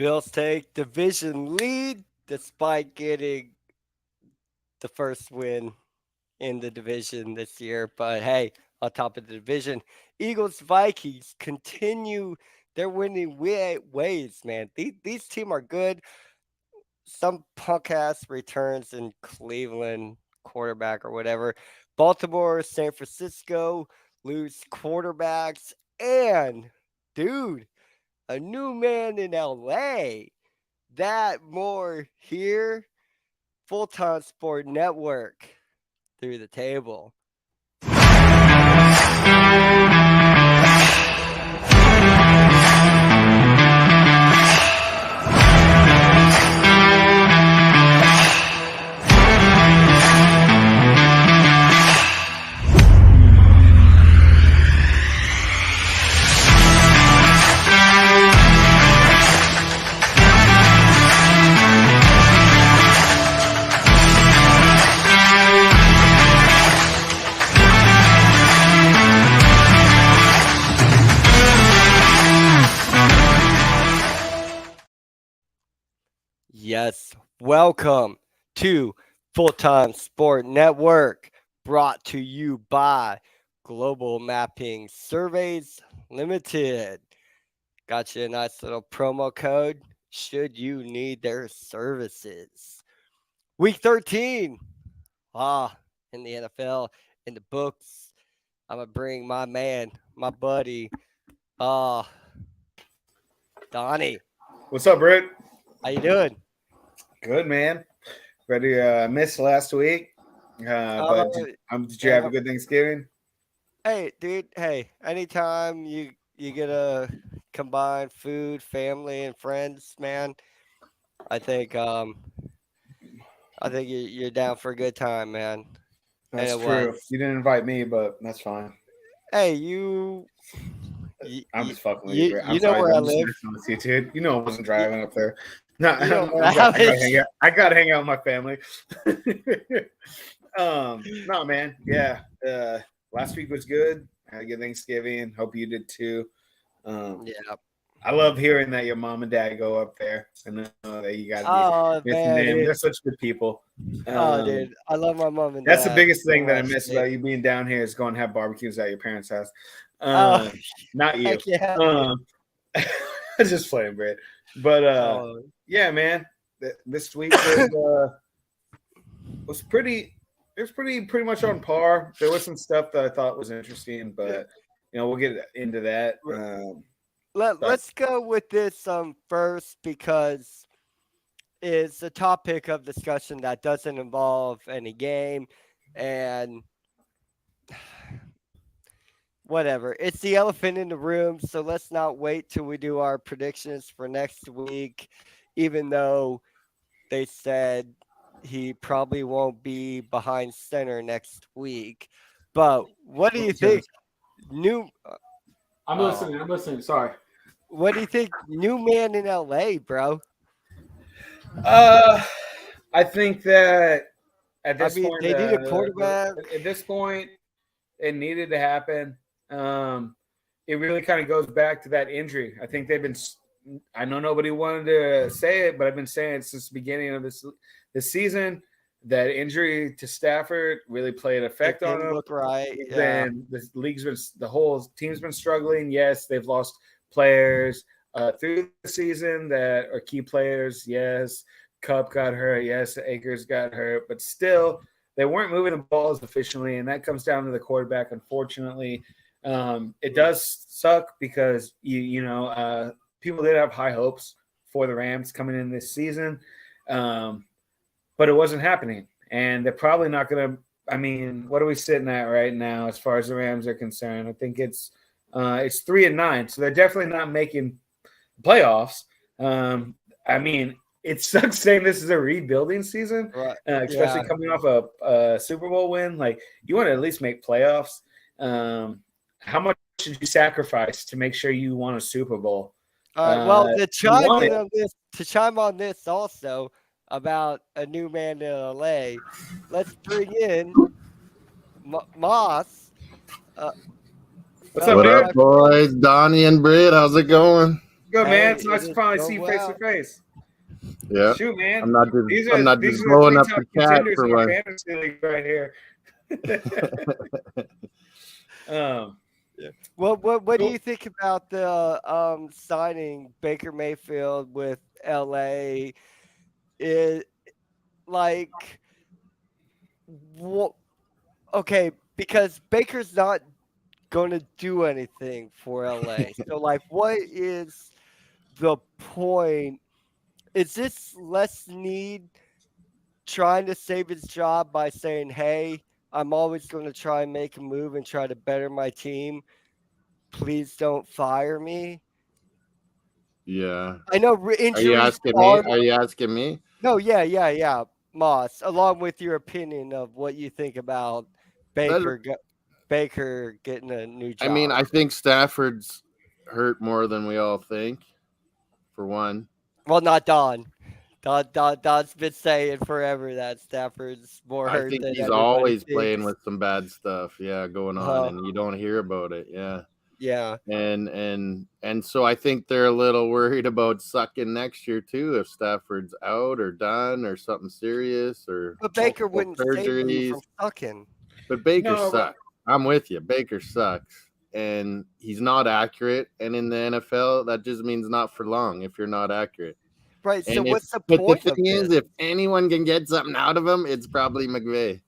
Bills take division lead despite getting the first win in the division this year. But hey, on top of the division, Eagles Vikings continue their winning ways, man. These teams are good. Some punk ass returns in Cleveland, quarterback or whatever. Baltimore, San Francisco lose quarterbacks. And, dude, a new man in LA. That more here. Full Time Sport Network through the table. Yes, welcome to Full Time Sport Network, brought to you by Global Mapping Surveys Limited. Got you a nice little promo code should you need their services. Week 13, in the NFL, in the books. I'm going to bring my man, my buddy, Donnie. What's up, Brit? How you doing? Good, man. Ready to miss last week. But did you have a good Thanksgiving? Hey, dude. Hey, anytime you get a combined food, family, and friends, man, I think you're down for a good time, man. That's true. You didn't invite me, but that's fine. Hey, I'm just fucking with you. You know where I live. You, dude. You know I wasn't driving up there. No, I gotta hang out with my family. No, man. Yeah. Last week was good. Had a good Thanksgiving. Hope you did too. Yeah. I love hearing that your mom and dad go up there and know that you got. Oh man, they're such good people. Dude, I love my mom and dad. That's the biggest thing that I miss about you being down here is going to have barbecues at your parents' house. Not you. Yeah. Just playing, Brit. But yeah, man. This week was pretty. It was pretty much on par. There was some stuff that I thought was interesting, but we'll get into that. Let's go with this first because it's a topic of discussion that doesn't involve any game and whatever. It's the elephant in the room, so let's not wait till we do our predictions for next week, even though they said he probably won't be behind center next week. But what do you think? I'm listening. Sorry. What do you think? New man in LA, bro. I think that at this point, they need a quarterback. At this point, it needed to happen. It really kind of goes back to that injury. I think they've been. I know nobody wanted to say it, but I've been saying it since the beginning of this season. That injury to Stafford really played an effect on him. Look right. Then the whole team's been struggling. Yes, they've lost players through the season that are key players. Yes, Cup got hurt. Yes, Akers got hurt, but still they weren't moving the ball as efficiently, and that comes down to the quarterback. Unfortunately, it does suck because people did have high hopes for the Rams coming in this season. But it wasn't happening, and they're probably not going to. I mean, what are we sitting at right now as far as the Rams are concerned? I think it's 3-9, so they're definitely not making playoffs. I mean, it sucks saying this is a rebuilding season, especially coming off a Super Bowl win. Like, you want to at least make playoffs. How much did you sacrifice to make sure you won a Super Bowl? Well, to chime on this also. About a new man in LA, let's bring in Moss. What up, boys? Donnie and Brit, how's it going? Good, man. Hey, It's it nice to is finally see going you face to well. face. Yeah. Shoot, man. I'm not just These I'm are not these just are the blowing three up top the chat contenders for in our one. fantasy league right here. um, Yeah. What do cool. you think about the signing Baker Mayfield with LA? It like what? Okay, because Baker's not going to do anything for LA. So like, what is the point? Is this Les Need trying to save his job by saying, "Hey, I'm always going to try and make a move and try to better my team. Please don't fire me." Yeah. I know Are you injuries asking me? are Are you asking me? no, yeah, Moss. Along with your opinion of what you think about That's, Baker getting a new I mean, job. I think Stafford's hurt more than we all think. For one, Well, not Don. Don's been saying forever that Stafford's more I hurt think than he's everybody always playing thinks. with some bad stuff. Yeah, going on, Uh, and you don't hear about it. Yeah. yeah, And so I think they're a little worried about sucking next year too if Stafford's out or done or something serious or but Baker multiple wouldn't save you surgeries. from sucking. But Baker No, but sucks. I'm with you. Baker sucks. And he's not accurate. And in the NFL, that just means not for long if you're not accurate. Right. So And if what's the but the point of thing this? is, if anyone can get something out of him, it's probably McVay.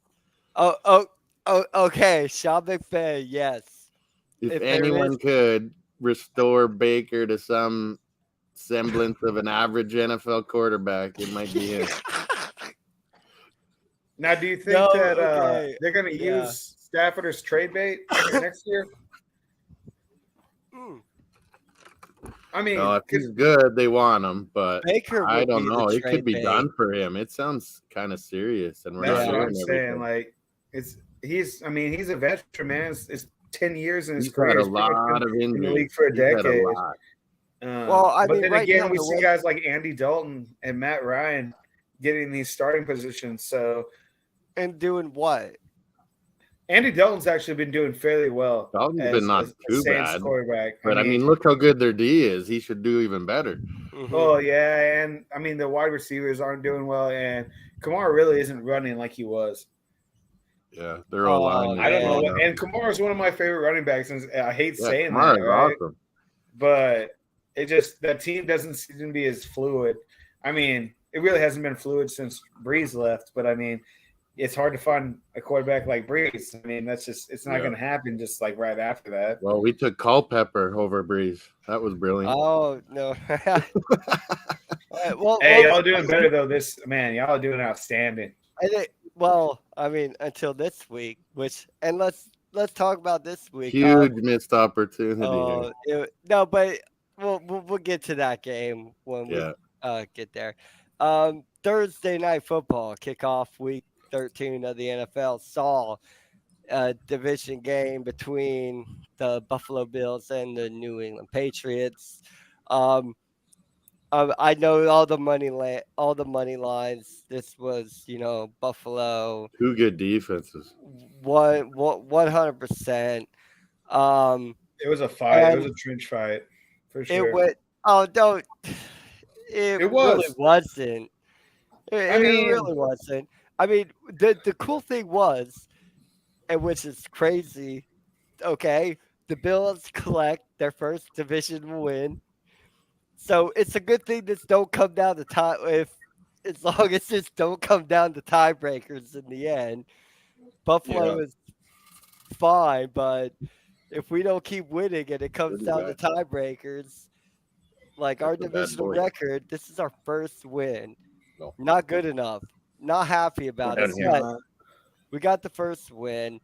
Okay. Sean McVay, yes. If If there is anyone could restore Baker to some semblance of an average NFL quarterback, it might be him. now, do you think no, that okay. they're going to Yeah. use Stafford as trade bait next year? Mm. I mean, No, if 'cause- he's good, they want him, but Baker I would don't be the know. It could trade be bait. done for him. It sounds kind of serious, and we're that's not what Yeah. I'm hearing saying. everything. Like, he's a veteran, man. It's 10 years in his He's career. had a He's pretty much lot been of in the injuries. league for a He's had a decade. lot. Well, I But mean, then right again, now we the see way guys like Andy Dalton and Matt Ryan getting these starting positions. So and doing what? Andy Dalton's actually been doing fairly well Dalton's been as not a too Saints bad, quarterback. but I mean, look how good their D is. He should do even better. Mhm. oh yeah, and I mean the wide receivers aren't doing well, and Kamara really isn't running like he was. Yeah, their O line Oh, is I don't know, man. blown up. and Kamara is one of my favorite running backs, and I hate Yeah, saying Kamara that, is right? awesome. But it just that team doesn't seem to be as fluid. I mean, it really hasn't been fluid since Breeze left, but I mean, it's hard to find a quarterback like Breeze. I mean, that's just it's not Yeah. going to happen just like right after that. Well, we took Culpepper over Breeze. That was brilliant. Oh no. well, Hey, y'all doing better though. This man, y'all are doing outstanding. I think, well, I mean, until this week, and let's talk about this week. Huge missed opportunity here. No, but we'll get to that game when Yeah. we get there. Thursday night football kickoff week 13 of the NFL saw a division game between the Buffalo Bills and the New England Patriots. I know all the money lines. This was, Buffalo. Two good defenses. 100%. It was a fight. It was And a trench fight for it sure. went. Oh, don't. It It really was. wasn't. I It mean, really wasn't. I mean, the cool thing was, and which is crazy. Okay, the Bills collect their first division win. So it's a good thing this don't come down to tie as long as this don't come down to tiebreakers in the end. Buffalo Yeah. is fine, but if we don't keep winning and it comes Pretty down to bad. tiebreakers, like our That's a bad divisional boy. record, this is our first win. No. Not good enough. Not happy about it. done here. But we got the first win.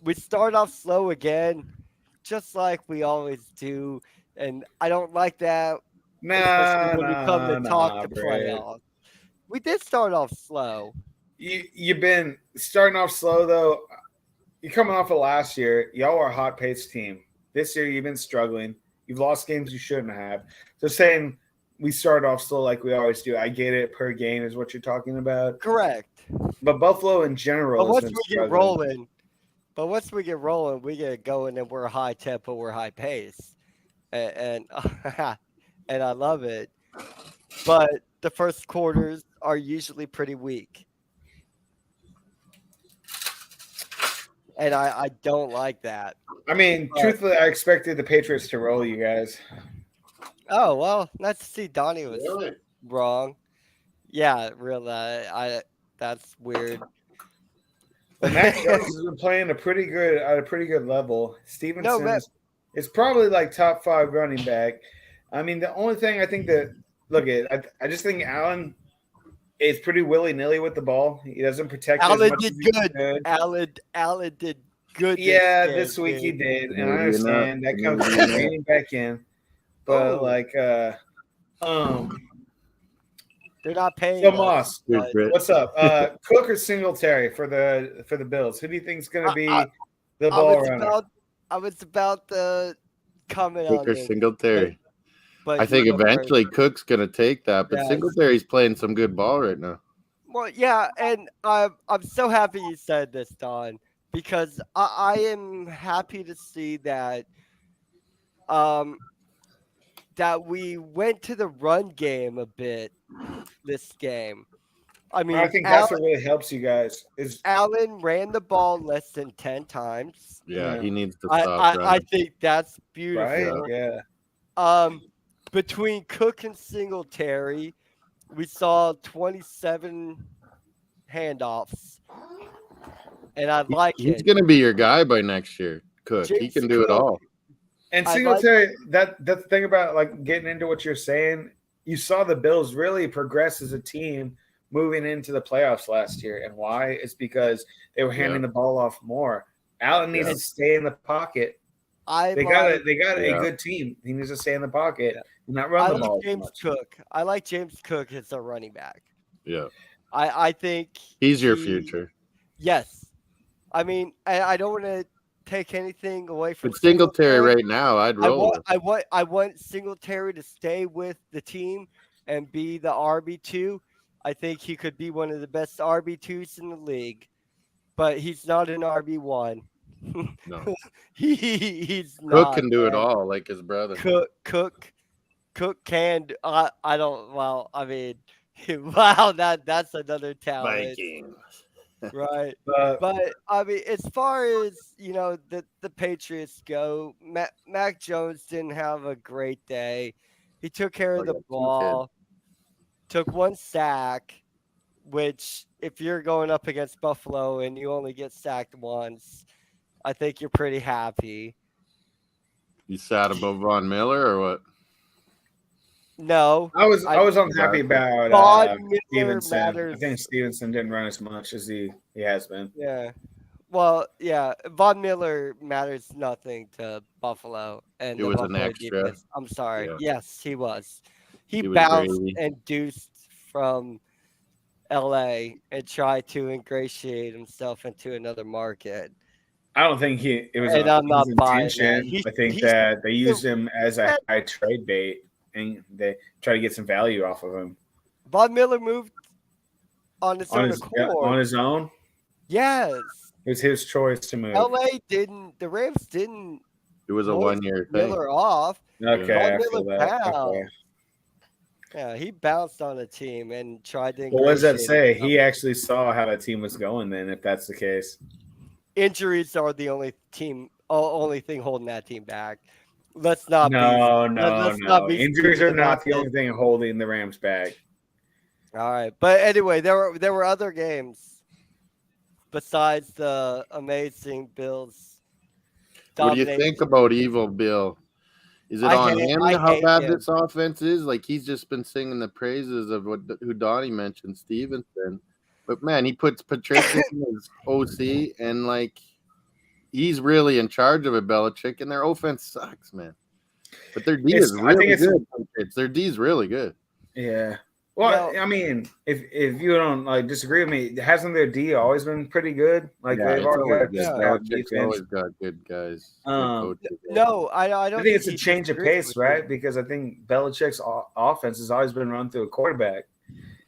We start off slow again, just like we always do. And I don't like that, especially when we come to talk to Brett. playoffs. We did start off slow. You've been starting off slow though. You're coming off of last year. Y'all are a hot pace team. This year you've been struggling. You've lost games you shouldn't have. So saying we start off slow like we always do. I get it. Per game is what you're talking about. Correct. But Buffalo in general But has once been we get struggling. rolling, we get going and we're high tempo, we're high pace. and and I love it. But the first quarters are usually pretty weak, and I don't like that. I mean, But truthfully, I expected the Patriots to roll you guys. oh well, nice to see Donnie was Really? wrong. Yeah, real. That's weird. Well, Mac Jones has been playing at a pretty good level. No, Stevenson Matt. is probably like top 5 running back. I mean, the only thing I think that look at, I just think Allen is pretty willy nilly with the ball. He doesn't protect it as Allen much did as he good. should. Allen did good. Yeah, game, this week he dude. did, and I Canadian up. understand that comes Canadian up. raining back in. But Oh, like, they're not paying so us. Moss, Here's But Brit. what's up? Cook or Singletary for the Bills? Who do you think's going to be the I ball was runner? I was about to comment Cook on or this, Singletary. but I you think go first. eventually Cook's gonna take that, but Yes. Singletary's playing some good ball right now. Well, yeah, and I'm so happy you said this, Don, because I am happy to see that that we went to the run game a bit this game. I I mean, think that's what really helps you guys. Is Allen ran the ball less than 10 times. Yeah, Yeah. he needs to I, stop I running. think that's right? beautiful. Yeah. Between Cook and Singletary, we saw 27 handoffs, and I like He's it. gonna be your guy by next year. Cook, he James can do it Cook, all. And I like- Singletary, that's the thing about like getting into what you're saying. You saw the Bills really progress as a team moving into the playoffs last year, and why? It's because they were handing the ball off more. Allen needs Yeah. to stay in the pocket. They got Yeah. a good team. He needs to stay in the pocket Yeah. and not I run the like ball too James much. Cook. I like James Cook as a running back. Yeah, I think he's your he- future. Yes, I mean I don't want to take anything away from But Singletary right now, I'd roll with. I want Singletary to stay with the team and be the RB2. I think he could be one of the best RB2s in the league, but he's not an RB1. No, He's Cook not. can do it man. all like his brother. Cook can. I don't. Well, I mean, wow. That's another talent, Vikings. right? But But I mean, as far as the Patriots go, Mac Jones didn't have a great day. He took care of I the got 2 ball, took 1 sack, which if you're going up against Buffalo and you only get sacked once, I think you're pretty happy. You sat above Von Miller or what? No, I was unhappy Exactly. about Von Miller Stevenson. I matters. think Stevenson didn't run as much as he has been. Yeah. Well, yeah, Von Miller matters nothing to Buffalo and It the was an Buffalo extra. defense. I'm sorry. Yeah. Yes, he was. He He was bounced gravy. and deuced from LA and tried to ingratiate himself into another market. I don't think it was And I'm not his buying that. intention. I think that they used him as a high trade bait and they try to get some value off of him. Von Miller moved on his own On accord. his own. Yes. It was his choice to move. LA didn't. The Rams didn't It was a Mold 1-year thing. Miller off. Okay, Von I feel Miller that. bounced. Okay. Yeah, he bounced on the team and tried to. Well, what does that ingratiate say? himself. He actually saw how the team was going. Then, if that's the case, Injuries are the only thing holding that team back. Let's not no. be Injuries stupid are not about the this. only thing holding the Rams back. All right, but anyway, there were other games besides the amazing Bills. What do you domination. think about Evil Bill? Is it I on hate- him I how hate bad him. this offense is? Like he's just been singing the praises of who Donnie mentioned, Stevenson. But man, he puts Patricia in his OC, and like he's really in charge of it, Belichick, and their offense sucks, man. But their D is I think really it's- good. Their D is really good. Yeah. Well, No. I mean, if you don't like disagree with me, hasn't their D always been pretty good? Like Yeah, they've it's always always got good. stout Belichick's defense. always got good guys. good Um, coaches. No, I don't I think it's a he change of disagrees pace, with you. right? Because I think Belichick's offense has always been run through a quarterback.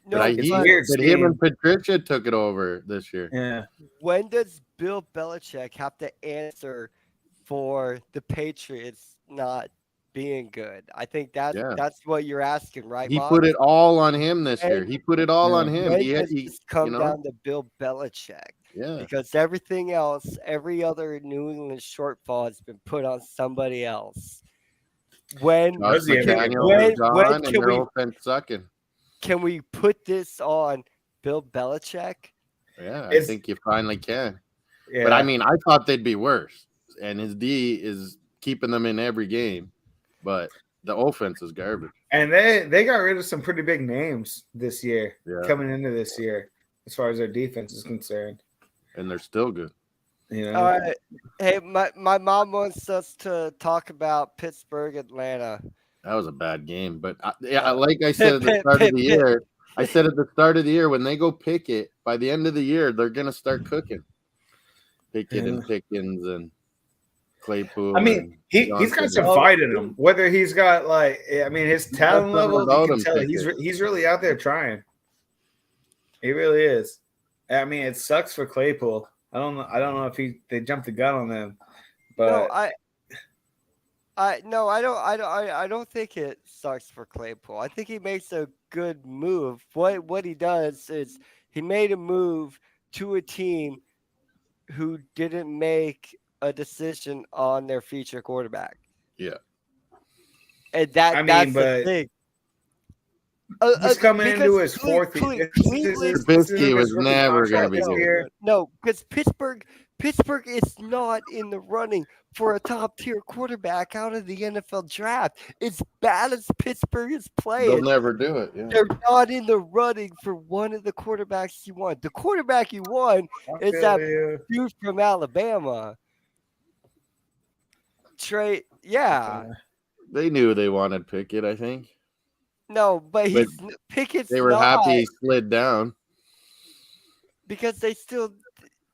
No, But it's but weird but him seeing- and Patricia took it over this year. Yeah. when does Bill Belichick have to answer for the Patriots not being good. I think that's Yeah. that's what you're asking, right, He Mom? put it all on him this And year. He put it all on him. when He, does he this come you know, down to Bill Belichick? yeah. Because everything else, every other New England shortfall has been put on somebody else. When Josh Rosie, McDaniel when is gone, and their offense sucking. can we put this on Bill Belichick? Yeah, I It's- think you finally can. Yeah. But I mean, I thought they'd be worse, and his D is keeping them in every game. But the offense is garbage. And they got rid of some pretty big names this year, Yeah. coming into this year, as far as their defense is concerned. And they're still good. You know, All right. Hey, my mom wants us to talk about Pittsburgh, Atlanta. That was a bad game. But like I said at the start of the year, when they go Pickett, by the end of the year, they're gonna start cooking. Pickett and Pickens and Claypool. I mean, he's got some fight in him. Whether he's got his talent level, you can tell he's really out there trying. He really is. I mean, it sucks for Claypool. I don't know if they jumped the gun on them, but I don't think it sucks for Claypool. I think he makes a good move. What he does is he made a move to a team who didn't make a decision on their future quarterback. Yeah. And that's the thing. He's coming into his fourth year. Trubisky was never going to be good. No, because Pittsburgh is not in the running for a top-tier quarterback out of the NFL draft. As bad as Pittsburgh is playing, they'll never do it. Yeah. They're not in the running for one of the quarterbacks you want. The quarterback you want is that dude from Alabama. Trey, yeah. They knew they wanted Pickett, I think. No, but Pickett's they were happy he slid down. Because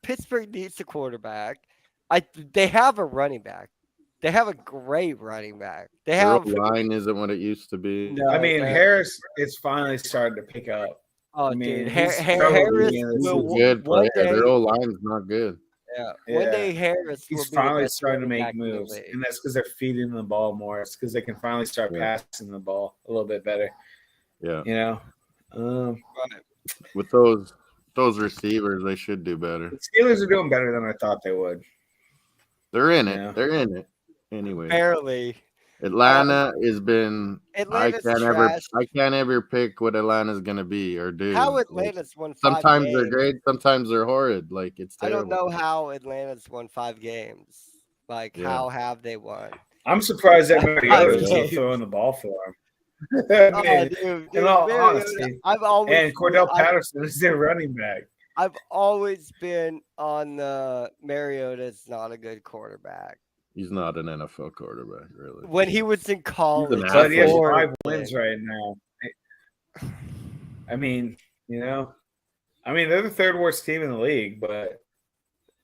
Pittsburgh needs a quarterback. They have a running back. They have a great running back. Their line isn't what it used to be. No, I mean, Harris is finally starting to pick up. Oh, I mean, dude, Harris will good player. Their old line is not good. Yeah, one day Harris. He's finally starting to make moves, and that's because they're feeding the ball more. It's because they can finally start passing the ball a little bit better. Yeah, you know, with those receivers, they should do better. The Steelers are doing better than I thought they would. They're in it. Yeah. They're in it. Anyway, barely. Atlanta has been. Atlanta's I can't ever pick what Atlanta's going to be or do. How Atlanta's won 5 sometimes games. They're great, sometimes they're horrid. Like it's terrible. I don't know how Atlanta's won 5 games. Like how have they won? I'm surprised everybody else is still throwing the ball for them. Dude, in all honesty, and Cordell Patterson is their running back. I've always been on the Mariota's not a good quarterback. He's not an NFL quarterback, really. When he was in college, but he has 5 wins right now. I mean, they're the 3rd worst team in the league, but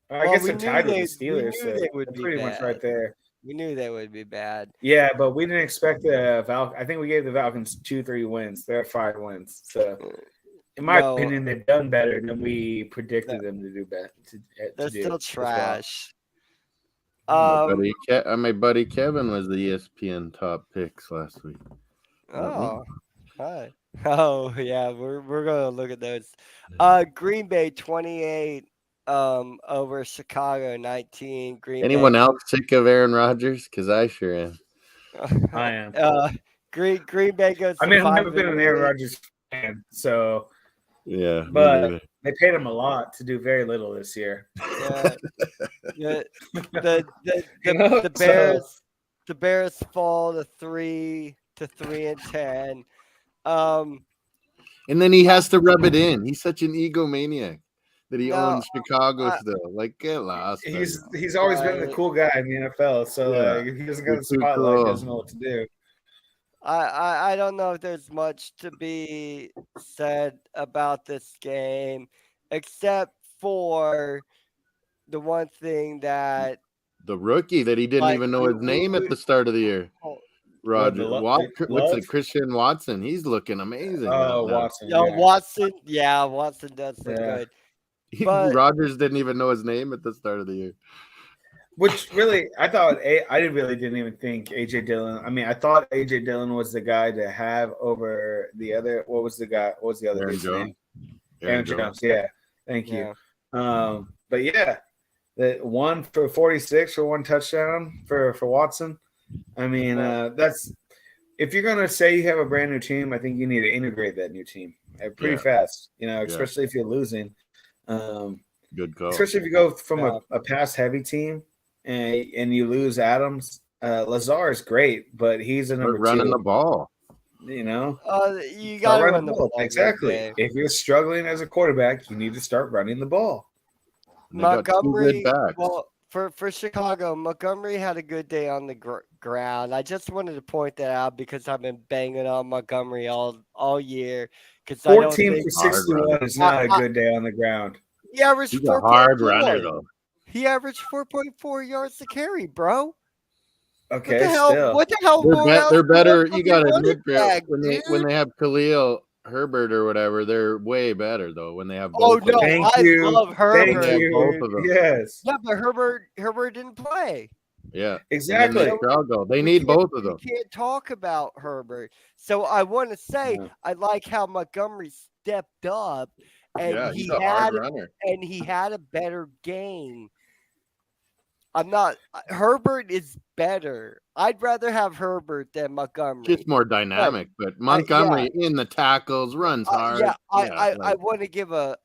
I guess they're tied with the Steelers, so they would be pretty much right there. We knew they would be bad. Yeah, but we didn't expect the Falcons. I think we gave the Falcons 2-3 wins. They're 5 wins. So, in my opinion, they've done better than we predicted them to do. They're still trash. My buddy Kevin was the ESPN top picks last week. Oh, hi. Oh yeah, we're gonna look at those. Green Bay 28 over Chicago 19. Anyone else sick of Aaron Rodgers? Because I sure am. I am. Green Bay goes. I've never been an Aaron Rodgers fan, so yeah, but they paid him a lot to do very little this year. Yeah. The Bears the Bears fall to 3-10. And then he has to rub it in. He's such an egomaniac that he owns Chicago still. Like, get lost. He's always been the cool guy in the NFL, so he doesn't get the spotlight. He doesn't know what to do. I don't know if there's much to be said about this game, except for the one thing that the rookie that he didn't even know his name at the start of the year. Roger, what's it? Christian Watson. He's looking amazing. Oh, Watson. Watson. Yeah, Watson does look good. But Rodgers didn't even know his name at the start of the year. Which really, I really didn't even think AJ Dillon. I mean, I thought AJ Dillon was the guy to have over the other. What was the guy? What was the other Aaron dude's Jones. name? Aaron Jones. Yeah, thank you. Yeah. But yeah, the 1 for 46 for 1 touchdown for Watson. I mean, that's if you're gonna say you have a brand new team, I think you need to integrate that new team pretty fast. Especially if you're losing. Good call. Especially if you go from a pass heavy team and you lose Adams. Lazar is great, but he's a number running 2. the ball. You got to run the ball. Exactly. If you're struggling as a quarterback, you need to start running the ball. Montgomery, well, for Chicago, Montgomery had a good day on the ground. I just wanted to point that out because I've been banging on Montgomery all year. 14 for 61 is not a good day on the ground. He averaged He's a hard runner, though. He averaged 4.4 yards to carry, bro. Okay, what the hell? They're better. You got to admit, when they have Khalil Herbert or whatever, they're way better though. When they have both. Oh no, I love Herbert. Thank you. Both of them. Yes. Yeah, but Herbert didn't play. Yeah, exactly. They need both of them. We can't talk about Herbert. So I want to say I like how Montgomery stepped up, and he had a better game. Herbert is better. I'd rather have Herbert than Montgomery. Just more dynamic, but Montgomery in the tackles, runs hard. I want to give a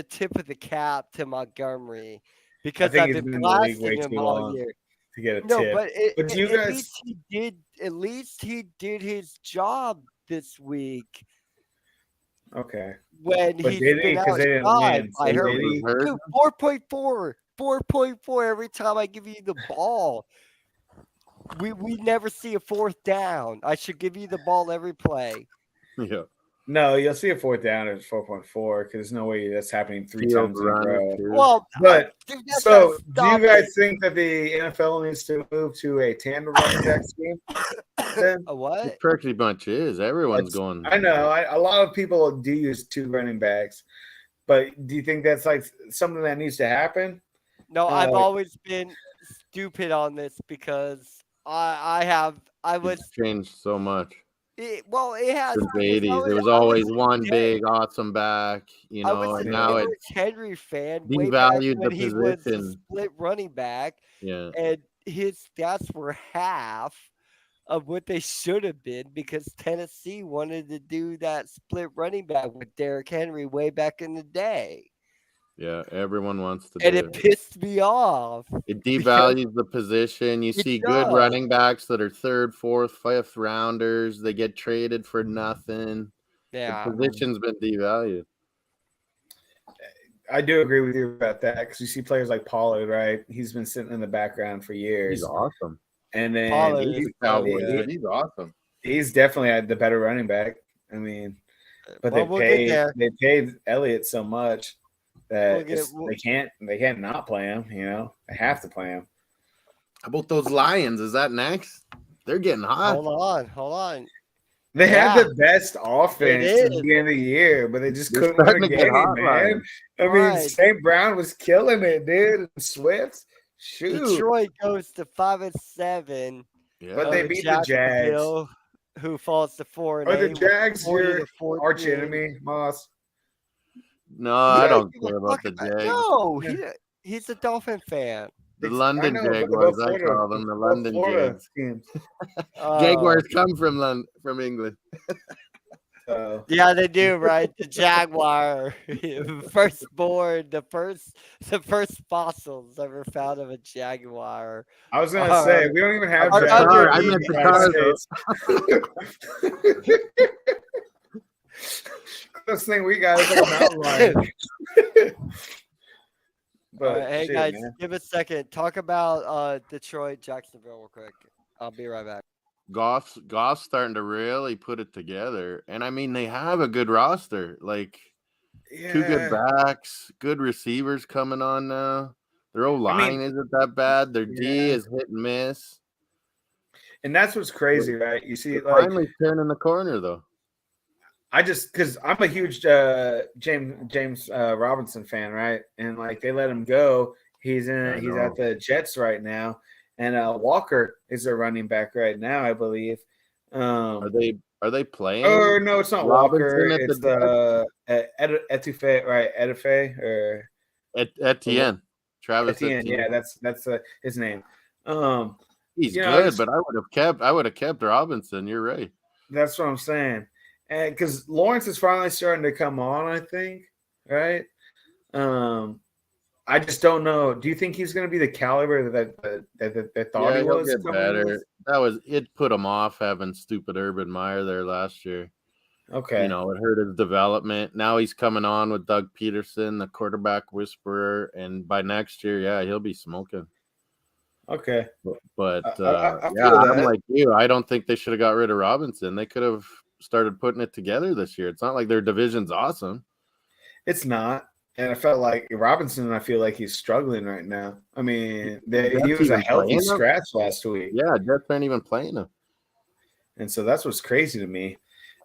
tip of the cap to Montgomery because I've been blasting him all year to get a tip. But you guys, at least he did his job this week. Okay. When he's been outside by Herbert. Dude, 4.4 every time I give you the ball. We never see a fourth down. I should give you the ball every play. Yeah. No, you'll see a fourth down at 4.4 because there's no way that's happening 3 times in a row. Well, but so do you guys think that the NFL needs to move to a tandem running back scheme? A what? It pretty much is. Everyone's going. I know. A lot of people do use 2 running backs, but do you think that's like something that needs to happen? No, I've always been stupid on this because I was changed so much. It has. Since the 80s, there was always one big awesome back, and now it's Henry fan. Devalued the he position. Was a split running back, and his stats were half of what they should have been because Tennessee wanted to do that split running back with Derrick Henry way back in the day. Yeah, everyone wants to and do it pissed me off. It devalues the position. You see good running backs that are 3rd, 4th, 5th rounders. They get traded for nothing. Yeah. The position's been devalued. I do agree with you about that because you see players like Pollard, right? He's been sitting in the background for years. He's awesome. And then he's awesome. He's definitely the better running back. I mean, but they paid Elliott so much that they can't not play him. They have to play him. How about those Lions? Is that next? They're getting hot. Hold on. They had the best offense at the beginning of the year, but they just couldn't win a game, man. I mean, St. Brown was killing it, dude. Swift, shoot. Detroit goes to 5-7. Yeah. But they beat the Jags. Who falls to 4-8. Are the Jags your arch enemy, Moss? No, I don't care about the Jags. No, he's a Dolphin fan. The London Jaguars, I call them the London Jags. Jaguars come from England. Yeah, they do, right? The Jaguar, firstborn, the first fossils ever found of a Jaguar. I was gonna say we don't even have Jaguars. I meant the This thing we got is like a mountain lion. But hey guys, give a second. Talk about Detroit, Jacksonville real quick. I'll be right back. Goff's starting to really put it together. And I mean, they have a good roster. Like 2 good backs, good receivers coming on now. Their O-line isn't that bad. Their D is hit and miss. And that's what's crazy, right? You see, finally turning the corner though. Because I'm a huge James Robinson fan, right? And they let him go. He's I he's know. at the Jets right now, and Walker is a running back right now, I believe. Are Um, they playing or no, it's not Walker. Robinson at the It's Etouffee, right? Etouffee or Etienne? Travis Etienne. Etienne. Yeah, that's his name. Um, He's I good, just but I would have kept Robinson. You're right. that's what I'm saying, and because Lawrence is finally starting to come on, I think, right? Um, I just don't know. Do you think he's going to be the caliber that they thought Yeah, he he'll was get coming in better. with? It put him off having stupid Urban Meyer there last year. Okay, It hurt his development. Now he's coming on with Doug Peterson, the quarterback whisperer, and by next year, yeah, he'll be smoking. okay. But I yeah, feel I'm that. like you. I don't think they should have got rid of Robinson. They could have started putting it together this year. It's not like their division's awesome. It's not. And I felt like Robinson, I feel like he's struggling right now. I mean, he Jets was a even healthy playing them? scratch last week. Yeah, Jets aren't even playing him. And so that's what's crazy to me.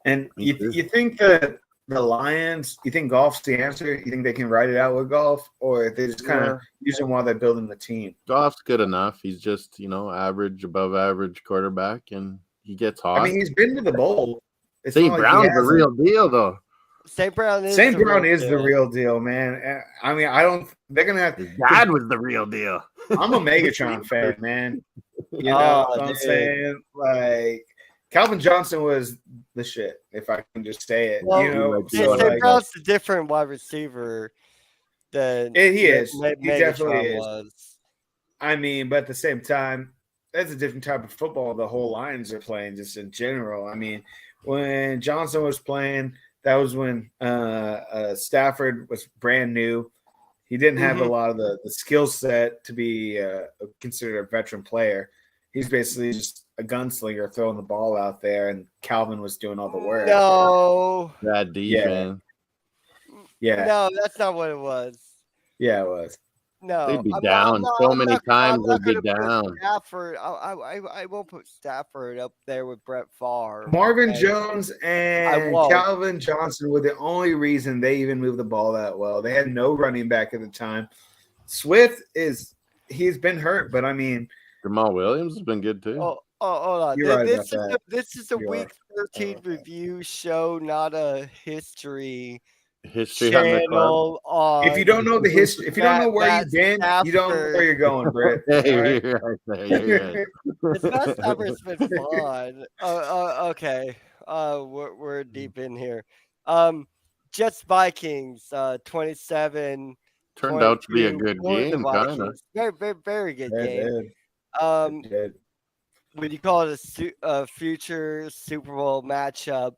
And Me too. you think that the Lions, you think golf's the answer? You think they can ride it out with golf? Or they just kind Yeah, of use him while they're building the team? Goff's good enough. He's just average, above average quarterback, and he gets I hot. mean, he's been to the bowl. It's not St. like he Brown's the hasn't. real deal, though. St. Brown is St. the Brown real is the deal. real deal, man. I mean, I don't. They're gonna have. His 'Cause dad was the real deal. I'm a Megatron fan, man. You know Oh, what I'm dude. saying? Like Calvin Johnson was the shit, if I can just say it. Well, So Yeah, St. like Brown's a different wide receiver than he is. He definitely Megatron is. was. I mean, but at the same time, that's a different type of football the whole Lions are playing, just in general. I mean, when Johnson was playing, that was when Stafford was brand new. He didn't have a Mhm. lot of the skill set to be considered a veteran player. He's basically just a gunslinger throwing the ball out there, and Calvin was doing all the work. No. Bad Yeah, defense. yeah, No, that's not what it was. yeah, it was. No, They'd be down so many I'm times. not They'd be gonna put down. Stafford. I won't put Stafford up there with Brett Favre. Marvin Okay, Jones I and won't. Calvin Johnson were the only reason they even moved the ball that well. They had no running back at the time. Swift he's been hurt, but I mean, Jamal Williams has been good too. Hold on. you're right about that. This is a You are. week 13 review show, not a history History on the club. channel If you on don't know the history, if you don't know where Matt you've been, you don't know where Stafford. you're going, Britt. Hey, All right. you're right there. You're right. It's Matt Stafford's been fun. Okay. We're deep in here. Jets Vikings, 27 Turned out to be a 22 good for the game, kind of. Vikings. Very good It game. did. Um, It did. would you call it a future Super Bowl matchup?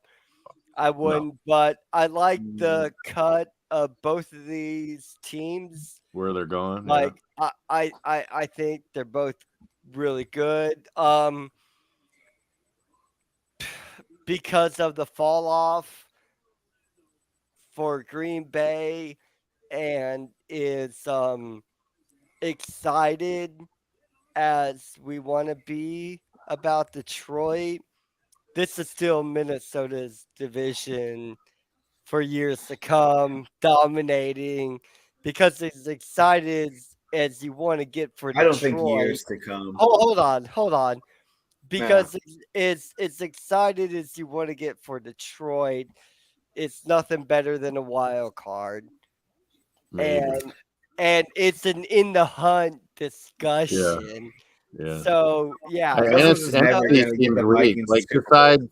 I wouldn't, but I like the cut of both of these teams. Where they're going. Like I think they're both really good. Because of the fall off for Green Bay and is excited as we want to be about Detroit. This is still Minnesota's division for years to come, dominating because it's excited as you want to get for I don't think Detroit. years to come. Hold on. No. Because it's excited as you want to get for Detroit. It's nothing better than a wild card. Maybe. And it's an in the hunt discussion. Yeah. So yeah, Russell's just never NFC gonna get seems the weak. Vikings Like Super Bowl.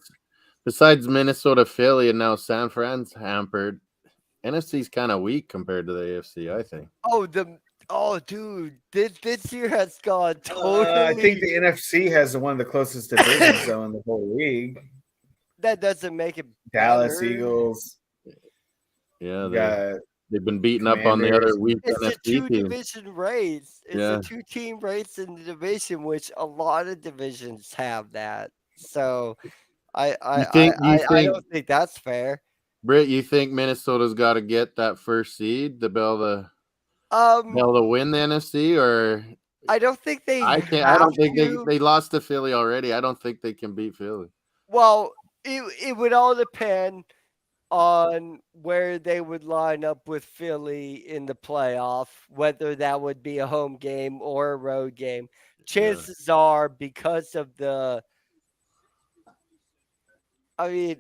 besides Minnesota, Philly, and now San Fran's hampered. NFC's kind of weak compared to the AFC, I think. dude, this year has gone totally. I think the NFC has one of the closest divisions though in the whole league. That doesn't make it Dallas better. Eagles. Yeah, they've been beaten up on the Commanders. other weak It's a NFC teams. two-division race. It's Yeah. a two-team race in the division, which a lot of divisions have that. So I don't think that's fair. Britt, you think Minnesota's got to get that first seed to be able to win the NFC, or I don't think they. I don't think they lost to Philly already. I don't think they can beat Philly. Well, it would all depend on where they would line up with Philly in the playoff, whether that would be a home game or a road game. Chances are, because of the, I mean,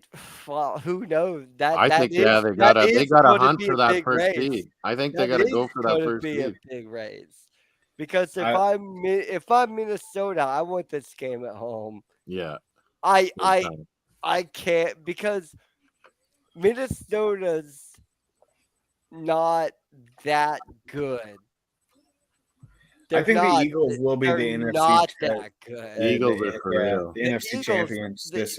well, who knows? I think they That gotta is they going gotta to hunt be a for that big first race. seed. I think they That gotta go is for that going to first be a seed. big race. Because I if I'm Minnesota, I want this game at home. Yeah. I big I time. I can't, because Minnesota's not that good. I They're think the not. Eagles will be They're the NFC not that good. Eagles are for real. the The NFC Eagles, champions the, this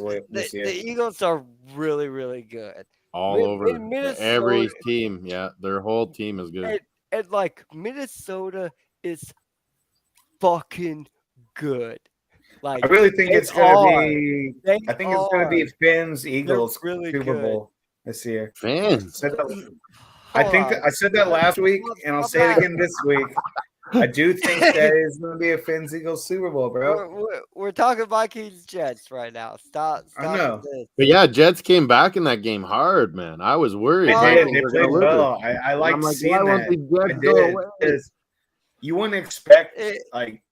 the year. Eagles are really, really good. All over every Minnesota, team. Yeah, their whole team is good. and like Minnesota is fucking good. Like I really think they it's gonna are. be. They I think it's gonna are. be Finns They're Eagles really Super good. Bowl this year. Fans. I Hold think on. I said that last week, and I'll say it again this week. I do think that is going to be a Finns Eagles Super Bowl, bro. We're talking Vikings Jets right now. Stop I with know. this. But yeah, Jets came back in that game hard, man. I was worried. They Well, did. Vikings They were played gonna lose. well. I And liked I'm like, seeing why won't that. the I Jets go did. away? Because you wouldn't expect, It- like,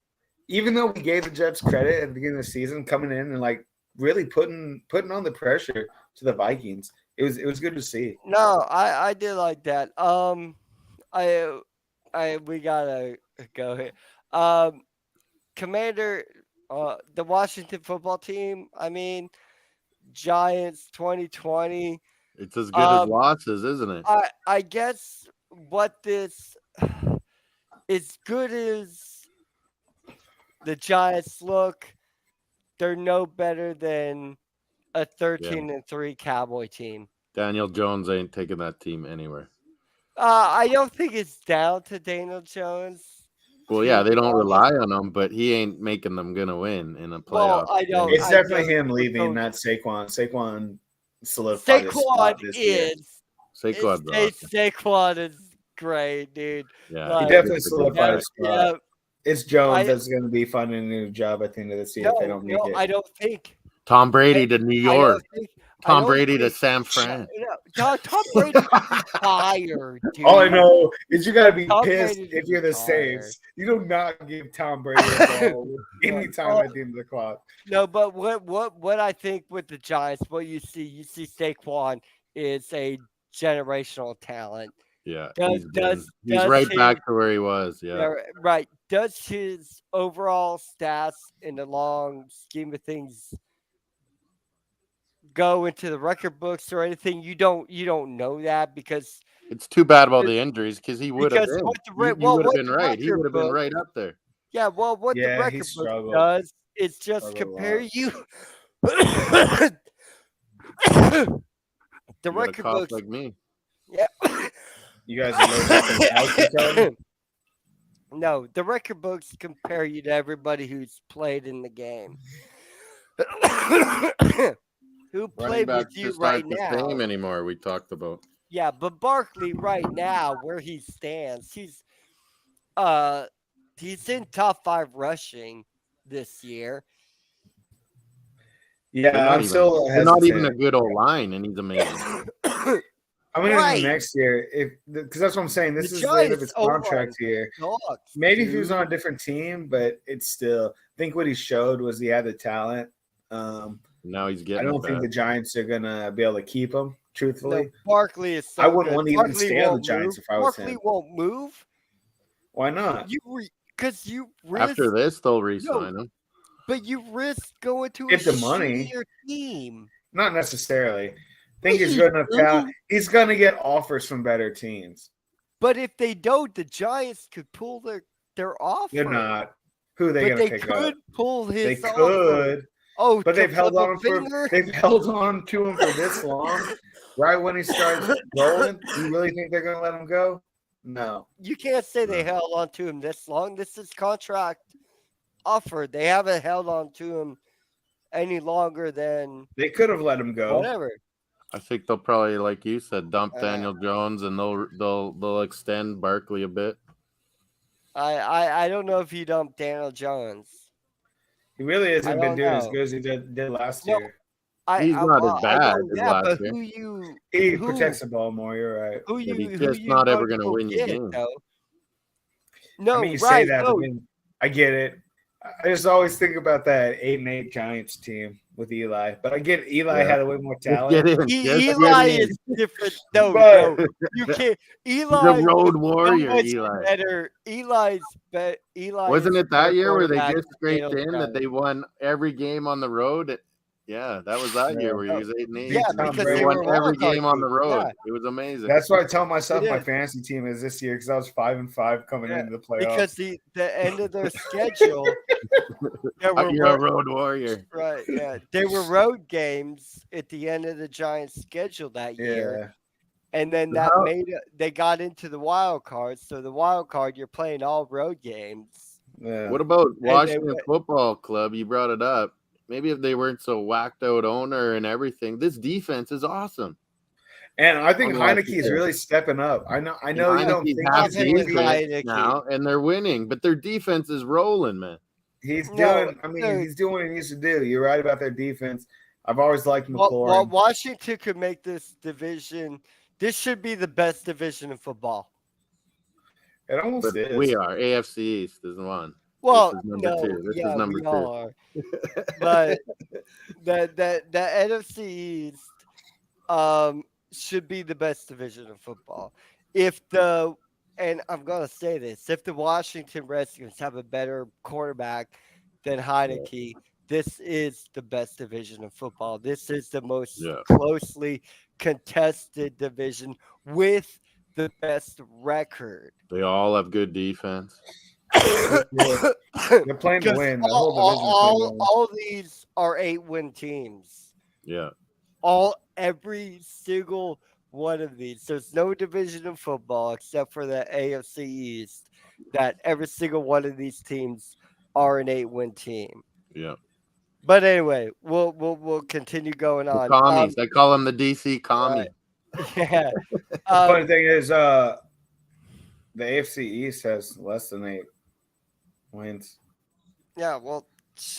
even though we gave the Jets credit at the beginning of the season, coming in and like really putting on the pressure to the Vikings. It was good to see. No, I did like that. We gotta go here. Commander, the Washington football team. I mean, Giants 2020. It's as good as Um, losses, isn't it? I guess what this, as good as the Giants look, they're no better than a 13-3 Cowboy team. Daniel Jones ain't taking that team anywhere. I don't think it's down to Daniel Jones. Well, to yeah, they be don't honest. rely on him, but he ain't making them gonna win in a playoff. Well, I don't. It's I definitely don't- him leaving, don't- not Saquon. Saquon solidified his Saquon spot this year. is. Saquon's awesome. Saquon is great, dude. Yeah, He Like, definitely he's a good solidified guy. his spot. yeah. It's Jones I- that's going to be finding a new job at the end of this year if they don't make it. I don't think. Tom Brady to New I don't York. think. I Tom don't Brady to think- San Fran. Tom Brady retired, dude. All I know is you got to be Tom pissed Brady's if you're the retired. Saints. You do not give Tom Brady a ball anytime at the end of the clock. No, but what I think with the Giants, what you see Saquon is a generational talent. Yeah, Does he's right his- back to where he was. Yeah, Yeah, right. Does his overall stats in the long scheme of things go into the record books or anything? You don't know that because it's too bad about the injuries because he would have because been. what the You would have been right. He would have been right up there. yeah, well, what the Yeah, he record book struggled. does is just Struggled a compare lot. you. The You got a record cough books, like me. yeah. You guys are allergic to altitude? No, the record books compare you to everybody who's played in the game. Who Running played back with you just right aren't the now? same anymore. We talked about. Yeah, but Barkley right now, where he stands, he's in top 5 rushing this year. Yeah, I'm still They're not even a hesitant. good old line, and he's amazing. I'm going to Right. do next year because that's what I'm saying. This The is the end of Giants his contract are here. Dogs, Maybe if he dude. was on a different team, but it's still. I think what he showed was he had the talent. Now he's I getting. don't think the Giants are gonna be able to keep him. No, Truthfully, Barkley is so I wouldn't good. want to even Barkley stay on the won't Giants move. if I was Barkley him. won't move. Why not? Because you risk. After this, they'll re-sign him. But you risk going to a Get the money. shittier team. Not necessarily. Think he's Please, good enough dude. talent. He's gonna get offers from better teams. But if they don't, the Giants could pull their offer. They're not. Who are they But gonna they pick could up? pull They his offer. could, Oh, but to they've held flip a on for finger? they've held on to him for this long. Right when he starts rolling, you really think they're gonna let him go? No. You can't say they held on to him this long. This is contract offer. They haven't held on to him any longer than They could have let him go. whatever. I think they'll probably, like you said, dump Daniel Jones, and they'll extend Barkley a bit. I don't know if you dump Daniel Jones. He really I hasn't been don't doing as know. good as he did last No. year. He's not as I bad know as that, last but year. He who protects the ball more. You're right. But he's who just you not ever going to going to go win you get games. though? I mean, No, you say right? that, No, but then I get it. I just always think about that 8-8 Giants team with Eli, but I get Eli Yeah. had way more Just get talent. in. Just get Eli in. is different. No, But you can't. He's a Eli is road so warrior, much Eli. better. Eli is Wasn't a it better that year where they quarterback just than scraped Daniel in that Jones. they won every game on the road? Yeah, that was that year yeah, where he was 8-8. Yeah, beat Tom because They they Brady. won were a every wild card game on team. the road. Yeah, It was amazing. That's why I tell it myself my is. fantasy team is this year because I was 5-5 coming Yeah, into the because playoffs. the end of their schedule, there were You're a road warrior. right. Yeah, there were road games at the end of the Giants' schedule that year. Yeah, And then How- they got into the wild card. So the wild card, you're playing all road games. yeah. What about And they Washington went, Football Club? You brought it up. Maybe if they weren't so whacked out owner and everything, this defense is awesome. And I think On Heineke's Washington. really stepping up. I And know you don't Heineke's think half he's going to Heineke. be. decent now, and they're winning, but their defense is rolling, man. He's no, doing. I mean, dude, he's doing what he needs to do. You're right about their defense. I've always liked while McLaurin. Washington could make this division, this should be the best division in football. It almost But is. we are AFC East is one. Well, This is number no, two. This yeah, is number we two. are. But the NFC East should be the best division of football. And I'm gonna say this, if the Washington Redskins have a better quarterback than Heineke, this is the best division of football. This is the most Yeah. closely contested division with the best record. They all have good defense. They're playing to Because win. The whole division is playing to win. all these are 8-win teams. Yeah. Every single one of these. There's no division in football except for the AFC East that every single one of these teams are an 8-win team. Yeah. But anyway, we'll continue going The on. commies. I call them the DC commie. Yeah. Funny thing is, the AFC East has less than 8 wins. Yeah. Well,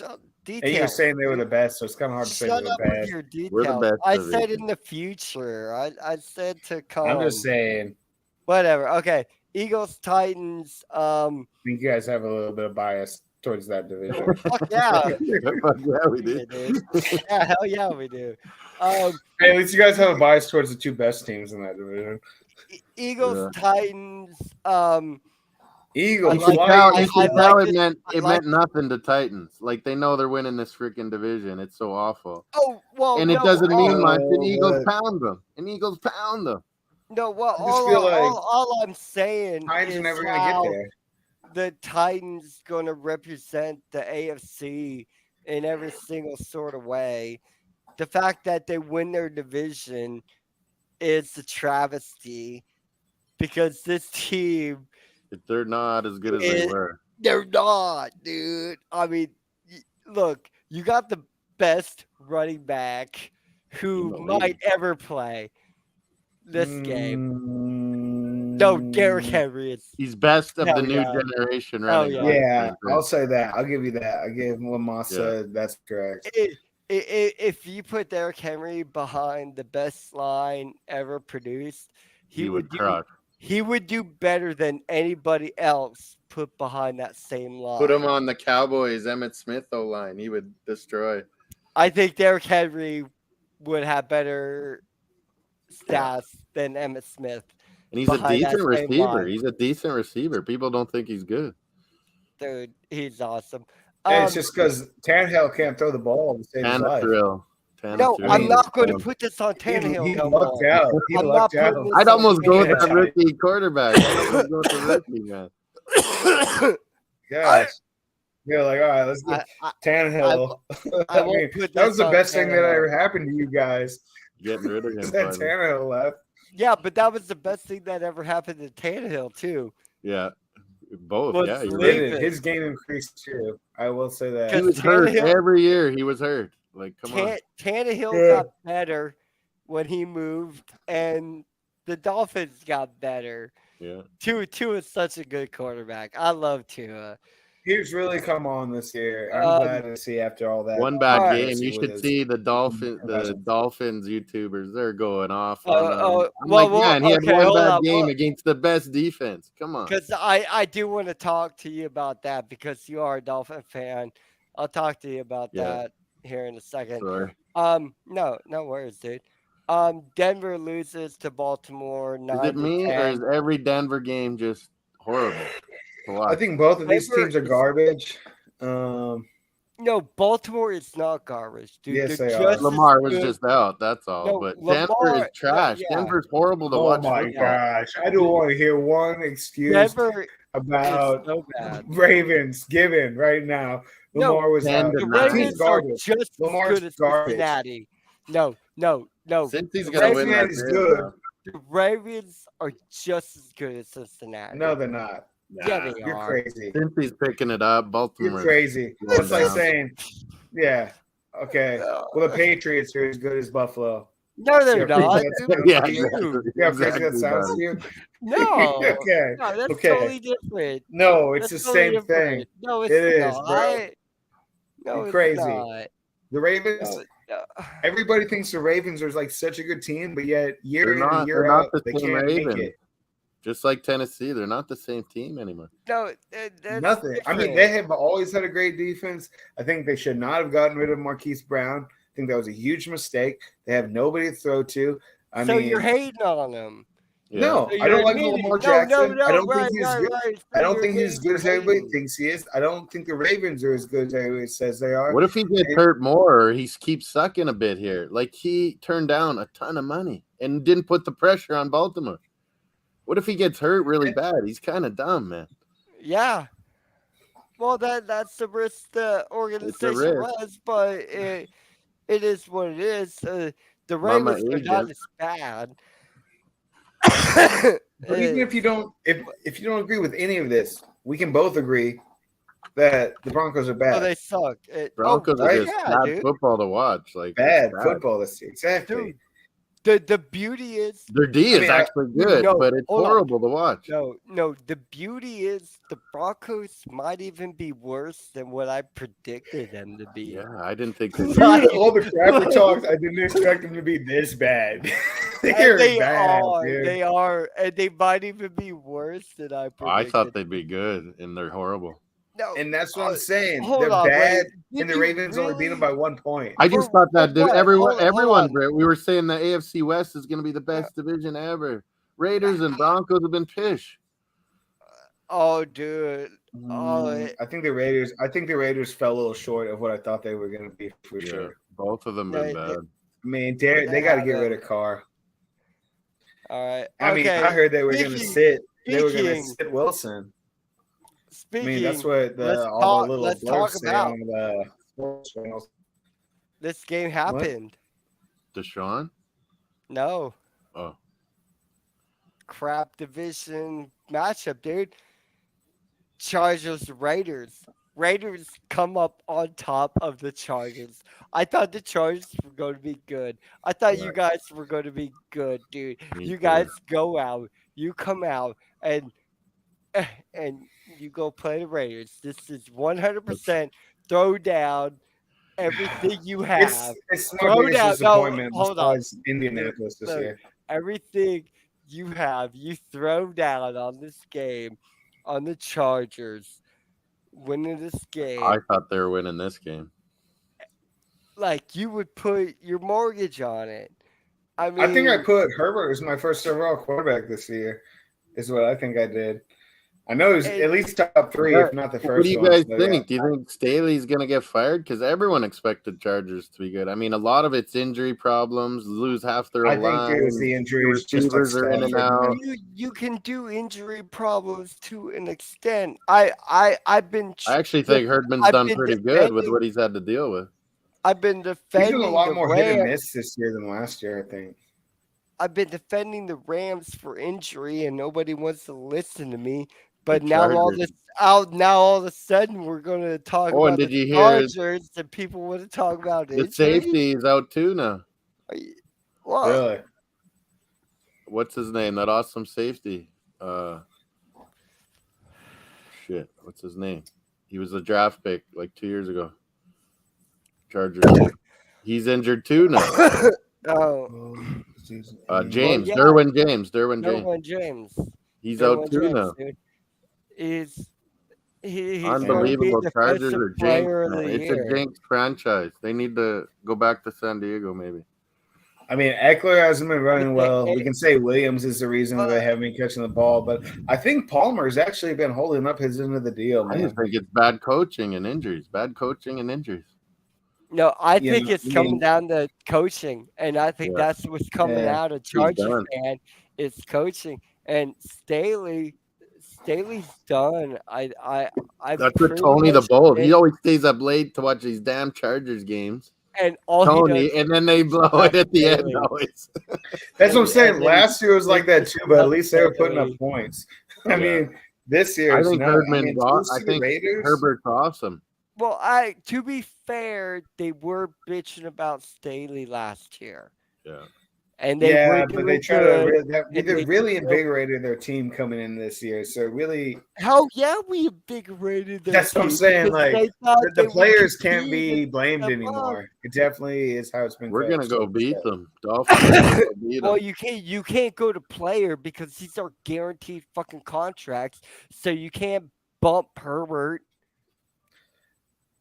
And you're details. saying they were the best, so it's kind of hard to say Shut they up were with bad. your We're the details. best I division. said in the future. I said to come. I'm just saying. Whatever. Okay. Eagles, Titans. I think you guys have a little bit of bias towards that division. Fuck yeah. Fuck yeah, we Yeah, did. dude. Yeah, hell yeah, we do. Hey, at least you guys have a bias towards the two best teams in that division. Eagles, Yeah. Titans. Eagles, You like- can why- tell, I you can like tell it. it meant I it like meant nothing to Titans. Like they know they're winning this freaking division. It's so awful. Oh well, And it no, doesn't mean much. And Oh, Eagles but- pound them. And Eagles pound them. no. Well, I just feel like all I'm saying Titans are is never going to how get there. the Titans going to represent the AFC in every single sort of way. The fact that they win their division is a travesty because this team, They're not as good as they It- were. they're not, dude. I mean, look, you got the best running back who In the might league. ever play this game. Mm, No, Derrick Henry is. He's best of Hell the new yeah. generation Hell running. yeah. back. Yeah, Right. I'll say that. I'll give you that. I gave what Moss Yeah. said. That's correct. If you put Derrick Henry behind the best line ever produced, He would crush. he would do better than anybody else put behind that same line. Put him on the Cowboys, Emmett Smith O line. He would destroy. I think Derrick Henry would have better stats than Emmett Smith. And he's a Behind that decent same receiver. line. He's a decent receiver. People don't think he's good. Dude, he's awesome. Hey, it's just because Tannehill can't throw the ball to save his life. Tannehill. no, Tannehill. I'm not going to put this on Tannehill. He no lucked more. out. He I'm lucked not out. putting I'd almost go with Yeah. that rookie quarterback. I'd almost go with the rookie, man. Gosh. You're like, all right, let's get I Tannehill. I I won't mean, put that was this the on best thing that Tannehill. ever happened to you guys. Getting rid of him. That finally. Tannehill left. Yeah, but that was the best thing that ever happened to Tannehill too. Yeah. Both. Was Yeah. You're Leave right. it. His game increased too. I will say that. He was hurt every year. He was hurt. Like, come on. Tannehill Yeah. got better when he moved, and the Dolphins got better. Yeah. Tua is such a good quarterback. I love Tua. He's really come on this year. I'm glad to see after all that. One bad Alright. game. You should see the Dolphins YouTubers. They're going off on him. I'm well, like, man, he had okay, one hold bad on. game against the best defense. Come on. Because I do want to talk to you about that because you are a Dolphin fan. I'll talk to you about that here in a second. Sorry. No worries, dude. Denver loses to Baltimore 9 Is it me or is 10. every Denver game just horrible to watch? I think both of these Denver teams are is- garbage. No, Baltimore is not garbage, dude. Yes, They're they are. just as Lamar was good- just out. That's all. No, but Lamar- Denver is trash. yeah. Denver's horrible to Oh watch. my football. gosh. I don't want to hear one excuse Denver is about so bad. Ravens given right now. No, Lamar was 10 out. to The 9. Ravens are garbage. just as Lamar's good as garbage. Cincinnati. No. Since he's The gonna win that Cincinnati's game, good. though. The Ravens are just as good as Cincinnati. No, they're not. Yeah, they You're are. crazy. Since he's picking it up, Baltimore. You're crazy. Going That's like down. saying, yeah, okay. Well, the Patriots are as good as Buffalo. No, they're Yeah, not. Yeah, Dude, exactly. Yeah, crazy that Exactly, sounds buddy. to you. No. Okay. No, that's Okay. totally different. No, it's That's the totally same different. thing. No, it's It is, not. bro. No, You're it's crazy. not. The Ravens. No. Everybody thinks the Ravens are like such a good team, but yet year They're in not- and year they're not out, the they same can't make Ravens. it. Just like Tennessee, they're not the same team anymore. No, that's Nothing. I mean, different. they have always had a great defense. I think they should not have gotten rid of Marquise Brown. I think that was a huge mistake. They have nobody to throw to. I so mean, you're hating on them. Yeah. no, So I don't you're like admitting- Lamar No, Jackson. I don't right, think he's right, good. right. So I don't you're think he's as good as admitting everybody hating. thinks he is. I don't think the Ravens are as good as everybody says they are. What if he gets hurt more or he keeps sucking a bit here? Like he turned down a ton of money and didn't put the pressure on Baltimore. What if he gets hurt really bad? He's kind of dumb, man. Yeah. Well, that's the risk the organization risk. runs, but it is what it is. The Mama Ravens are not agent. as bad. But even if you don't, if you don't agree with any of this, we can both agree that the Broncos are Oh, bad. they suck. Broncos right? are just yeah, bad dude. football to watch. Like Bad it's football this year. Exactly. Dude, the beauty is Their D is mean, actually good, no, but it's hold on. horrible to watch. no. The beauty is the Broncos might even be worse than what I predicted them to be. Yeah, I didn't think they Like- All the crapper talks, I didn't expect them to be this bad. And They're they bad, are. dude. They are, and they might even be worse than I predicted. I thought they'd be good, and they're horrible. No, And that's what I'm saying. hold They're on, bad, wait. and the Did you Ravens only beat them by 1 point. I just For- thought that for dude, what? everyone, Hold on. Brett, we were saying the AFC West is going to be the best division ever. Raiders and Broncos have been pish. Oh, dude. Oh, I think the Raiders fell a little short of what I thought they were going to be for Yeah, sure. both of them been Yeah, bad. I mean, they got to get rid of Carr. all right. I mean, Okay. I heard they were going to Speaking- sit. They were going to speaking- sit Wilson. I Speaking, mean, that's what let's all the little let's blurbs talk say about on the sports channels. this game happened. Deshaun? No. Oh. Crap division matchup, dude. Chargers Raiders. Raiders come up on top of the Chargers. I thought the Chargers were going to be good. I thought you guys were going to be good, dude. Me You too. guys go out, you come out, and you go play the Raiders. This is 100% throw down everything you have. It's my Throw biggest down- no, disappointment hold on. besides Indianapolis this Look, year. Everything you have, you throw down on this game, on the Chargers, winning this game. I thought they were winning this game. Like you would put your mortgage on it. I mean, I think I put Herbert as my first overall quarterback this year. Is what I think I did. I know he's And- at least top 3, if not the first. What do you one, guys so, think? yeah. Do you think Staley's going to get fired? Because everyone expected Chargers to be good. I mean, a lot of it's injury problems, lose half their I think line. it was the injuries. Just like receivers are in and Stafford. out. you can do injury problems to an extent. I've been I actually think Herdman's I've done been pretty good with defending- what he's had to deal with. I've been He's defending doing a lot the more hit and Rams. miss this year than last year. I think. I've been defending the Rams for injury, and nobody wants to listen to me. But The now Chargers. now all of a sudden we're going to talk Oh, and about did the you hear Chargers, and people want to talk about The injury. safety is out too now. Well, Really, What's his name? That awesome safety. Shit, what's his name? He was a draft pick like 2 years ago. Chargers. He's injured too now. Oh, James, yeah. Derwin James. Derwin James. He's Derwin out too James, now. dude. He's going to be Unbelievable. Chargers defensive are jinx. player of Man. the It's year. a jinx franchise. They need to go back to San Diego, maybe. I mean, Eckler hasn't been running well. Hey, We can say Williams is the reason they haven't been catching the ball, but I think Palmer's actually been holding up his end of the deal, I man. just think it's bad coaching and injuries. No, I You think know, it's I coming mean- down to coaching, and I think Yeah. that's what's coming Yeah. out of Chargers done. fan. It's coaching, and Staley's done. I That's what Tony the Bold. He always stays up late to watch these damn Chargers games. and all he Tony, does and then they blow it at the end always. That's what I'm saying. and then Last year was like that too, but at least they were putting up Staley. points. Yeah. I mean, this year I is think not. Herdman's I I think Raiders, Herbert's awesome. Well, to be fair, they were bitching about Staley last year, Yeah. and they were yeah, but they doing try good. to. and They they really still- invigorated their team coming in this year. So really, Hell yeah, we invigorated their that's what I'm team saying. because Like they thought the they would players can't compete be and blamed step up. anymore. It definitely is how it's been. We're coached. gonna go beat them. Dolphins are gonna go beat Well, them. you can't go to player because these are guaranteed fucking contracts, so you can't bump Herbert.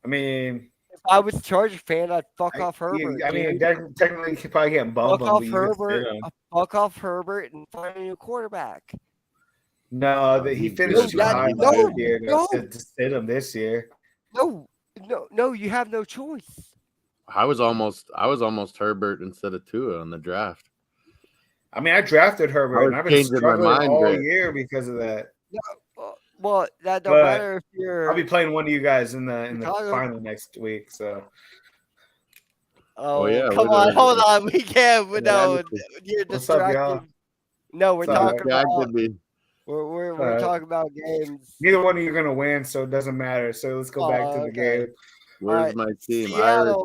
I mean, If I was a Charger fan, I'd fuck off Herbert. I mean, dude. technically, you probably can't bump fuck him, off but you can sit Herbert. him. Fuck off Herbert and find a new quarterback. No, that he finished too high no, last year no. to sit him this year. No, you have no choice. I was almost Herbert instead of Tua on the draft. I mean, I drafted I Herbert, was and I've been changing my struggling mind, all Greg. year because of that. Well, that don't But matter if you're. I'll be playing one of you guys in the Chicago. final next week. So Oh, yeah, come we're on, doing hold it. on. We can't. Yeah, No, I you're What's up, y'all? distracted. No, we're What's up, talking Yeah, I about could be. we're Alright. talking about games. neither one of you are gonna win, so it doesn't matter. So let's go back to the Okay. game. Where's my team? Irish.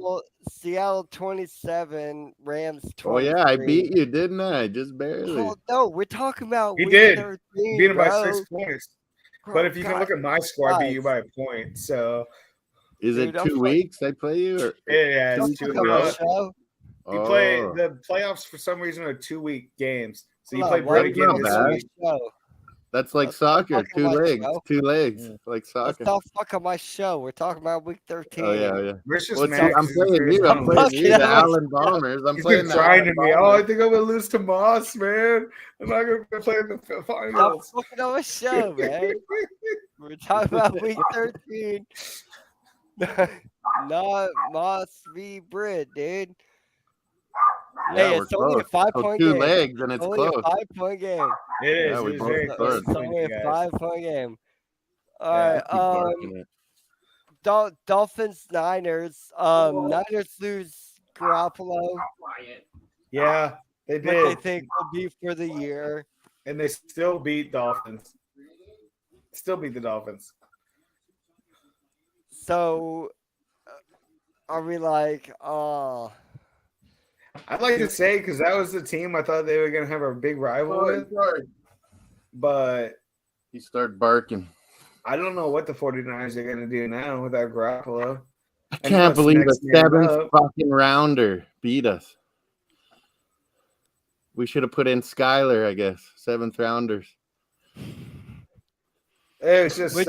Seattle 27, Rams 23. Oh yeah, I beat you, didn't I? Just barely. Oh, no, we're talking about He week did. 13, Beat him by bro. 6 points. Bro, But if you can God, look at my score, I beat you guys. by a point. So Is Dude, it I'm 2 fuck- weeks I play you? Or? yeah, don't it's fuck two. up my You show. play Oh. the playoffs for some reason are 2-week games. So you Hold play on, Brit why again not this bad. week. That's like Let's soccer. talk about show. 2 legs. Yeah. Like Let's soccer. not fuck up my show. We're talking about week 13. Oh yeah. Brit's just Well, mad I'm 'cause he's playing you. I'm I'm playing you. The fucking up. Allen Bombers. I'm He's playing been the trying to Allen me. Oh, I Bombers. think I'm gonna lose to Moss, man. I'm not gonna play in the Stop finals. fucking up my show, man. We're talking about week 13. Not Moss v. Brit, dude. Yeah, Hey, we're it's only a close. 5-point 2 game. legs and it's only close. a 5-point game. It is. Yeah, we It is both very It's close. scored. only a guys. 5-point game. All Yeah, right. Keep barking it. Dolphins, Niners. Niners lose Garoppolo. Yeah, they What they did, think will be for the year. and they still beat Dolphins. Still beat the Dolphins. So, are we like, oh, I'd like to say because that was the team I thought they were gonna have a big rival with, but He started barking. I don't know what the 49ers are gonna do now without Garoppolo. I And can't what's believe a next man 7th up? fucking rounder beat us. We should have put in Skyler, I guess. 7th rounders. It's just Which-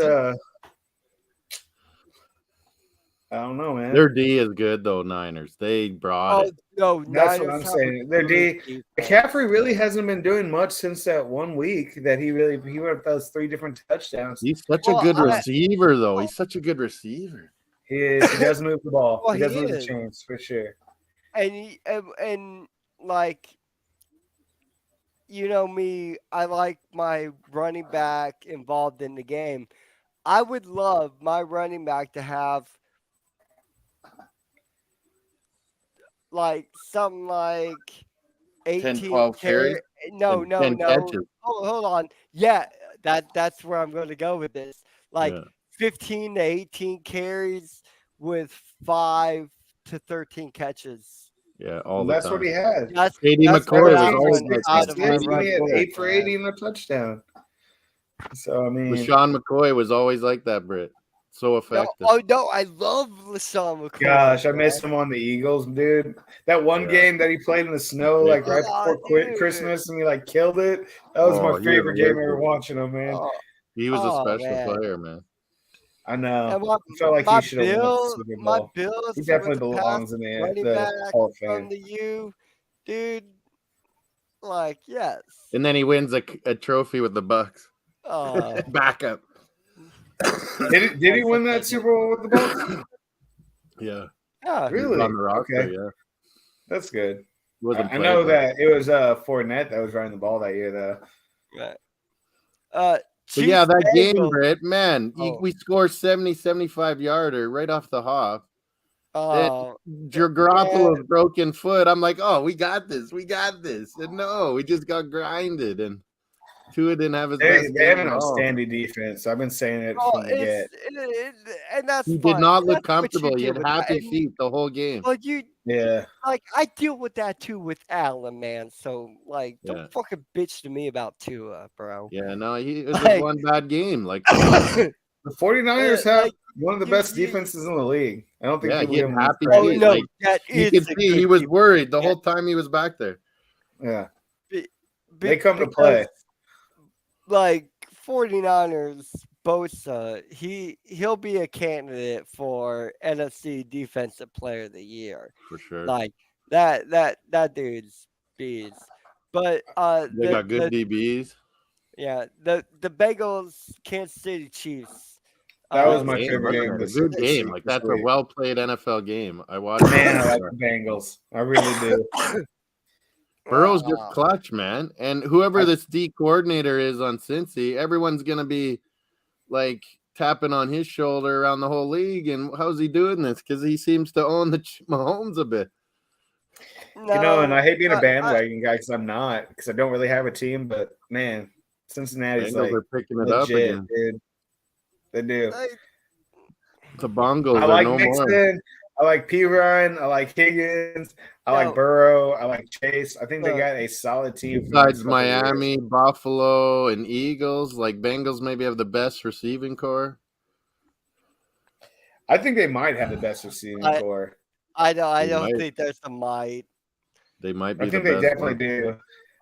I don't know, man. Their D is good though, Niners. They brought oh it. no, That's what Niners I'm have saying. a Their good D- defense. McCaffrey really hasn't been doing much since that 1 week that he went with those 3 different touchdowns. He's such Well, a good I- receiver, though. He's such a good receiver. He does move the ball. Well, he does he move the is. chains for sure. And like, you know me, I like my running back involved in the game. I would love my running back to have like something like 18 12 carries? No, And no, 10 no. catches. Hold on. Yeah, that's where I'm going to go with this. Like Yeah. 15 to 18 carries with 5 to 13 catches. Yeah, all the That's time. what he had. That's Katie that's McCoy what was I always want like out that. of my He had running back, 8 for man. 80 and a touchdown. So I mean, Sean McCoy was always like that, Brit. So No, effective. oh no, I love LaShawn McCoy. Gosh, I man. miss him on the Eagles, dude. That one Yeah. game that he played in the snow, like right Oh, before dude. Christmas, and he like killed it. That was Oh, my he favorite was game ever wicked. watching him, man. He was a Oh, special man. player, man. I know. And I felt like he should have won the Super my Bowl. Bills He with definitely the belongs in running the back Hall of from Fame. the U, dude. Like, yes. And then he wins a trophy with the Bucks. Backup. Did he win that Super Bowl with the Bucks? Yeah. Yeah. He was Really? on the roster, Okay. yeah. That's good. He wasn't I playing, know but- that it was Fournette that was running the ball that year, though. Right. But yeah, that game, Bengals. Brit, man, Oh. we score 70, 75-yarder right off the hop. Oh, Garoppolo's broken foot. I'm like, oh, we got this. We got this. And no, we just got grinded. And Tua didn't have his best They have game an at all. outstanding defense. I've been saying it oh, from the get. and that's He fine. did not look That's what you comfortable. He do had with that. happy And- feet the whole game. But you Yeah. like I deal with that too with Allen, man. So like, Yeah. don't fucking bitch to me about Tua, bro. Yeah, no, it was Like- just one bad game. Like, come on. The 49ers have like, one of the you- best you- defenses in the league. I don't think Yeah, people he had give them happy credit. Oh feet. no, Like, that you is can a see good he was defense. worried the whole time he was back there. Yeah. Be- They come to play. because, Like 49ers, Bosa, he'll be a candidate for NFC Defensive Player of the Year. For sure. Like that dude's beast. But They got good DBs. yeah, the Bengals Kansas City Chiefs. That was my Game, favorite wasn't game. it? This A good this game. week, Like this that's a week. well played NFL game. I watched. Man, I it. like the Bengals. I really do. Burrow's just clutch, man. And whoever this D coordinator is on Cincy, everyone's gonna be like tapping on his shoulder around the whole league. And how's he doing this? Because he seems to own the Mahomes a bit. No, You know, and I hate being a I- bandwagon guy because I'm not, because I don't really have a team. But man, Cincinnati's Bengals like are picking it up legit, again. dude. They do. The Bongos I are like no more. Mixon. I like P. Ryan. I like Higgins. I like No. Burrow. I like Chase. I think they Look, got a solid team. for the Besides next couple of years. Miami, Buffalo, and Eagles, like Bengals maybe have the best receiving core. I think they might have the best receiving core. I don't might. think there's a might. They might be I think the they best definitely one. do.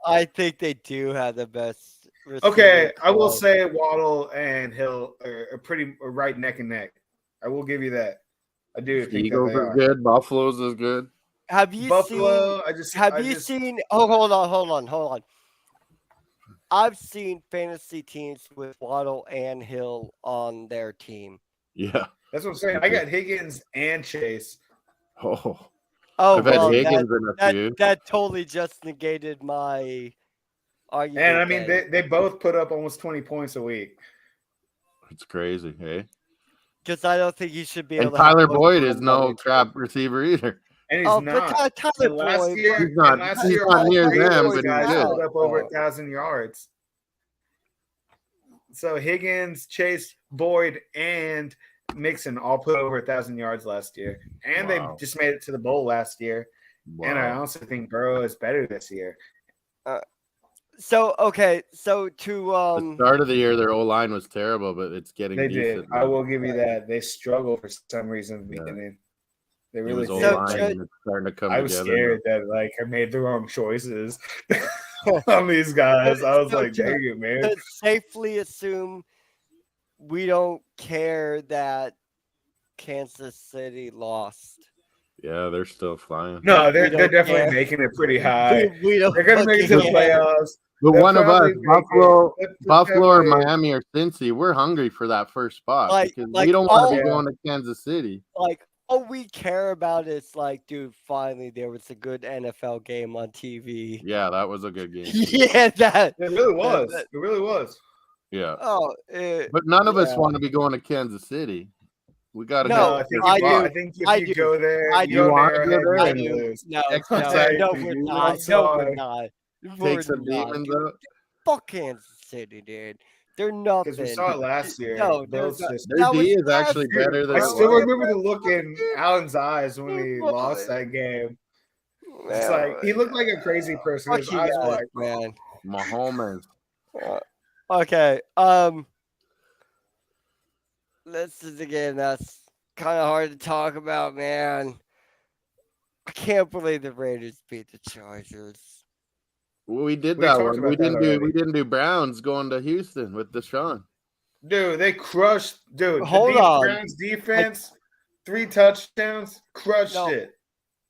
I think they do have the best. Okay, receiving I will core. say Waddle and Hill are pretty right neck and neck. I will give you that. I do think that Eagles they are are. good. Buffalo's is good. Have you Buffalo, seen? Have you seen? Oh, hold on. I've seen fantasy teams with Waddle and Hill on their team. Yeah. That's what I'm saying. I got Higgins and Chase. Oh, Oh, I've had well, Higgins in a few. that totally just negated my argument. And I mean, they both put up almost 20 points a week. It's crazy, hey? because I don't think he should be able And to. have Tyler both Boyd of is them no running. crap receiver either. And he's Oh, not. but Tyler And last Boyd. year, He's not- and last he's year, not all near three of them, those but he's guys good. put up over 1,000 yards. So Higgins, Chase, Boyd, and Mixon all put over 1,000 yards last year, and Wow. they just made it to the bowl last year. And I Wow. honestly think Burrow is better this year. So okay, so to The start of the year, their O line was terrible, but it's getting They decent. did. I will give you that. They struggled for some reason in the Yeah. beginning. They It really was O did. So, line, Chad- and it's starting to come I was together. scared that like I made the wrong choices on these guys. I was So, like, dang it, man. to safely assume we don't care that Kansas City lost. Yeah, they're still flying. No, We they're don't definitely care. making it pretty high. We don't They're gonna make it to the fucking care. playoffs. But They'll one of us, probably make Buffalo, it. Buffalo or Definitely- Miami or Cincy, we're hungry for that first spot Like- because like we don't want to be all- going to Kansas City. Like all we care about is like, dude, finally there was a good NFL game on TV. Yeah, that was a good game. Yeah, that. It really was. that- It really was. Yeah, Oh, but none of us Yeah. want to be going to Kansas City. We got to No, No, go. I think I if, do. I think if I you do. go there, I you do. go You wanna there, go you're there? I gonna do. lose. No, Exactly. no, You we're want not. No, some. we're not. Take We're some not, demons dude. out. Fuck Kansas City, dude. They're nothing. Because we saw it last year. No, Bills they're not- just- Their That D was is last actually year. better than I it still was. remember the look in Allen's eyes when he lost that game. It's like he looked like a crazy person. Fuck His you eyes guys, were like, man. Mahomes. Okay. this is a game that's kind of hard to talk about, man. I can't believe the Raiders beat the Chargers. Well, we did We that talked one. We about that didn't do. already. We didn't do Browns going to Houston with Deshaun. Dude, they crushed. Dude, Hold the on. Browns defense, 3 touchdowns, crushed No. it.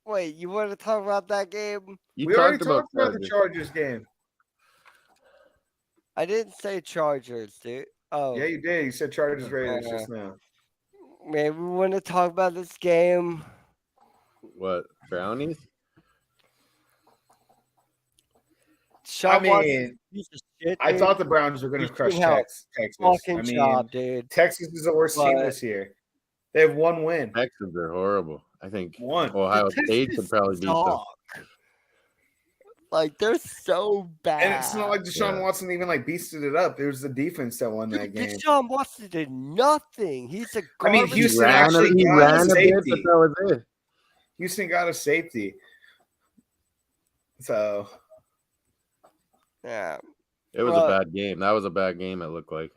Wait, you want to talk about that game? We already talked about the Chargers game. I didn't say Chargers, dude. Oh, Yeah, you did. You said Chargers Raiders just now. maybe we want to talk about this game. What, Brownies? Sean I Watson's mean, a piece of shit, I dude. thought the Browns were going to You crush can help. Texas. Fucking I mean, job, dude. Texas is the worst team But- this year. They have 1 win. Texans are horrible. I think One. Ohio The State could Texans probably beat them. suck. Like, they're so bad. And it's not like Deshaun Yeah. Watson even like beasted it up. It was the defense that won that game. Deshaun Watson did nothing. He's a I mean, garbage. Houston He ran, actually he got ran a a bit, safety. but that was it. Houston got a safety. So Yeah. It was Well, a bad game. That was a bad game. It looked like.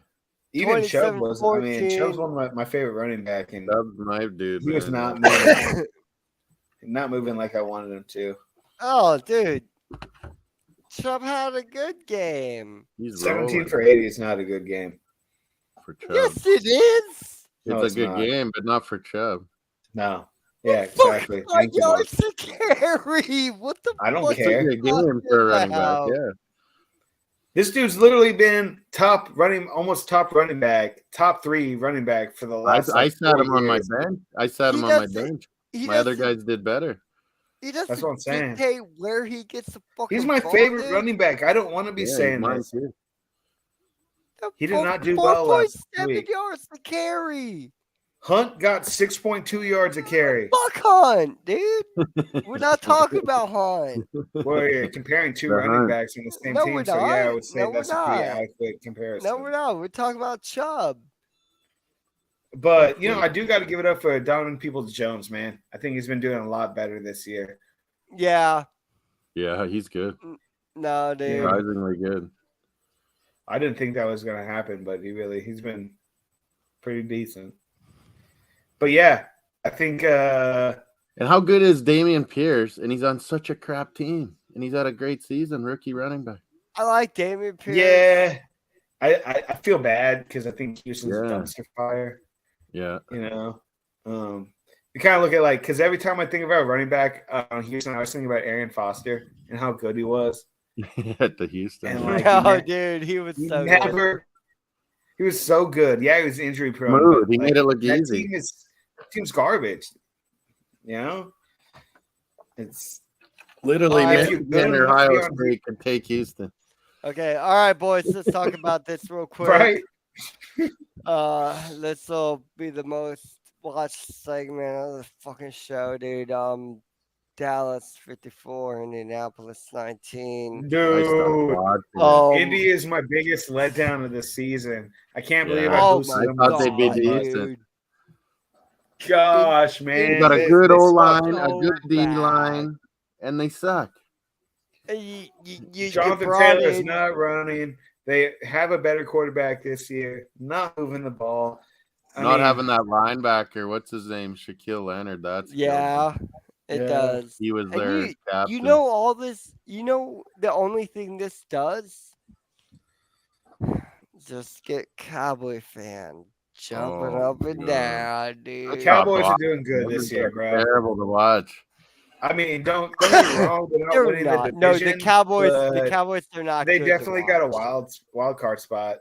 even Chubb was. I mean, 27-14. Chubb's one of my favorite running back, and That's my dude. he was man. not moving like I wanted him to. Oh, dude. Chubb had a good game. He's 17 rolling for 80 is not a good game. for Chubb. Yes, it is. No, it's it's a good not. game, but not for Chubb. No. Yeah, Fuck exactly. my Thank you, Mark. yards to carry. What the I don't fuck? It's a care. good game for a running back. Wow. Yeah. This dude's literally been almost top running back, top 3 running back for the last. I like, sat 4 him on my years. bench. I sat He him on my doesn't- bench. He My other doesn't- guys did better. He doesn't That's what I'm saying. dictate where he gets the fucking He's my ball, favorite dude. running back. I don't want to be Yeah, he's saying mine this. too. He did not do 4.7 well last week. yards to carry. Hunt got 6.2 yards a carry. Fuck Hunt, dude. We're not talking about Hunt. Well, you're comparing 2 The running Hunt. backs on the same No, team, we're so yeah, I not. would say No, we're that's a pretty not. adequate comparison. No, we're not. We're talking about Chubb. But I do got to give it up for Donovan Peoples-Jones, man. I think he's been doing a lot better this year. Yeah. Yeah, he's good. No, dude. Surprisingly good. I didn't think that was going to happen, but he's been pretty decent. But yeah, I think And how good is Damian Pierce? And he's on such a crap team. And he's had a great season, rookie running back. I like Damian Pierce. yeah, I feel bad because I think Houston's a Yeah. dumpster fire. Yeah. You kind of look at because every time I think about running back on Houston, I was thinking about Arian Foster and how good he was. At the Houston. And, like, No, he dude, he was He so good. never. He was so good. Yeah, he was injury prone. Smooth. but, He made it look that easy. team's garbage. You know, it's Literally, If you're Michigan good and enough to Ohio be on- State could take Houston. Okay, all right, boys. Let's talk about this real quick. right. This will be the most watched segment of the fucking show, dude. Dallas 54, Indianapolis 19. I stopped Dude, watching it. Indy is my biggest letdown of the season. I can't believe Yeah. I Oh boosted my them. I thought they'd be God, decent. dude. Gosh, man. They got a They- good they O suck. line, a so good D bad. line, and they suck. You Jonathan brought Taylor's in- not running. They have a better quarterback this year. Not moving the ball. I Not mean, having that linebacker, what's his name? Shaquille Leonard. That's killed them. Yeah, it Yeah. does. He was And their captain. You know all this. You know the only thing this does, just get Cowboy fan jumping Oh, up and God. down, the dude. Cowboys Stop are doing good this year, bro. Terrible to watch. I mean, don't get me wrong. They're not They're winning not. the No, division. the Cowboys. The but Cowboys. They're not. They good to definitely got a watch. wild card spot.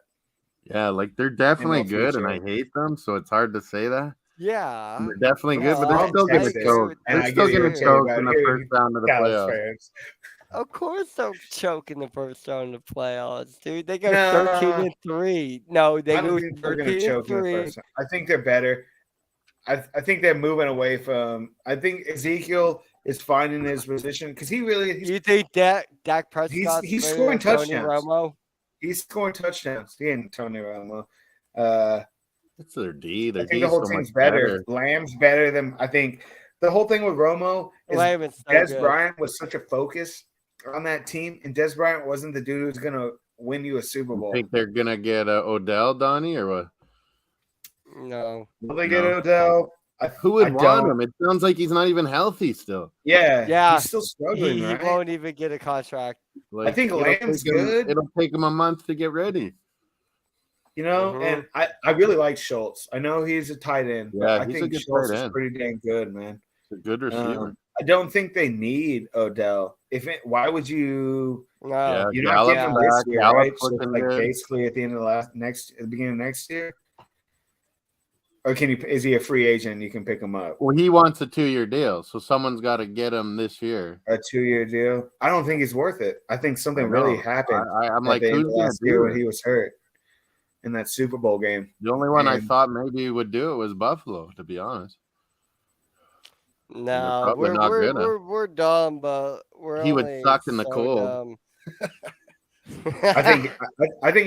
Yeah, like they're definitely the good, and I future. hate them, so it's hard to say that. Yeah. They're definitely good, but Well, they're still I getting agree choked. with And They're I still get getting irritated choked about in it. the Here, first round of the Dallas playoffs. fans. Of course, they'll choke in the first round of the playoffs, dude. They go Nah. 13-3. No, they I go don't think they're going to 13 choke in the 3. first round. I think they're better. I think they're moving away from. I think Ezekiel is finding his position because he's You think Dak Prescott? he's scoring touchdowns. Romo? he's scoring touchdowns. He ain't Tony Romo. It's their D. Their I D think the is whole so team's much better. Lamb's better than I think. The whole thing with Romo is Lamb is so Des good. Bryant was such a focus on that team, and Des Bryant wasn't the dude who was going to win you a Super You Bowl. think they're gonna get Odell, Donnie, or what? No. Will they get No. Odell? Who would I want don't. him? It sounds like he's not even healthy still. Yeah, Yeah. he's still struggling, He right? won't even get a contract. Like, think Lamb's good. It'll take him a month to get ready. You know, Mhm. and I really like Schultz. I know he's a tight end, but Yeah, I he's a think good Schultz tight is end. pretty dang good, man. He's a good receiver. I don't think they need Odell. Why would you? No. Yeah, You're not Gallup's getting him this back. year, Gallup's right? So it's looking like good. basically at the end of at the beginning of next year. Or is he a free agent? You can pick him up. Well, he wants a 2-year deal, so someone's got to get him this year. A 2-year deal. I don't think he's worth it. I think something really happened I'm at like, the end who's of going to last year do when it? he was hurt in that Super Bowl game. The only one I And- thought maybe would do it was Buffalo, to be honest. No, probably not gonna. we're dumb, but we're He would only suck in the so cold. dumb. I think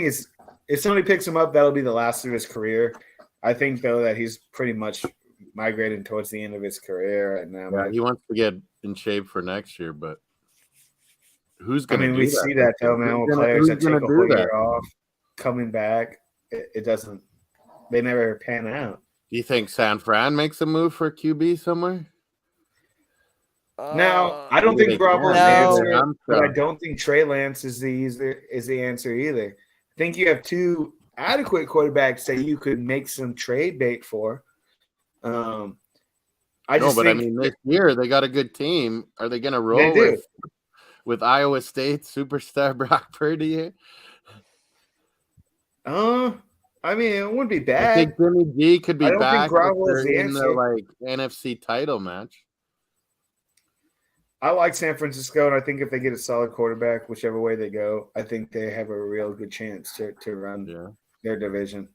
it's if somebody picks him up, that'll be the last of his career. I think though that he's pretty much migrating towards the end of his career right now. Yeah, he wants to get in shape for next year, but who's I going to mean, do we that? see that though, man. With players that take a whole year off, coming back, it doesn't. They never pan out. Do you think San Fran makes a move for QB somewhere? Now, I don't think Garoppolo's the No. answer, but I don't think Trey Lance is the answer either. I think you have two adequate quarterbacks that you could make some trade bait for. I mean, this year they got a good team. Are they going to roll with Iowa State superstar Brock Purdy here? I mean, it wouldn't be bad. I think Jimmy G could be back if they're in the NFC title match. I like San Francisco, and I think if they get a solid quarterback, whichever way they go, I think they have a real good chance to run their division.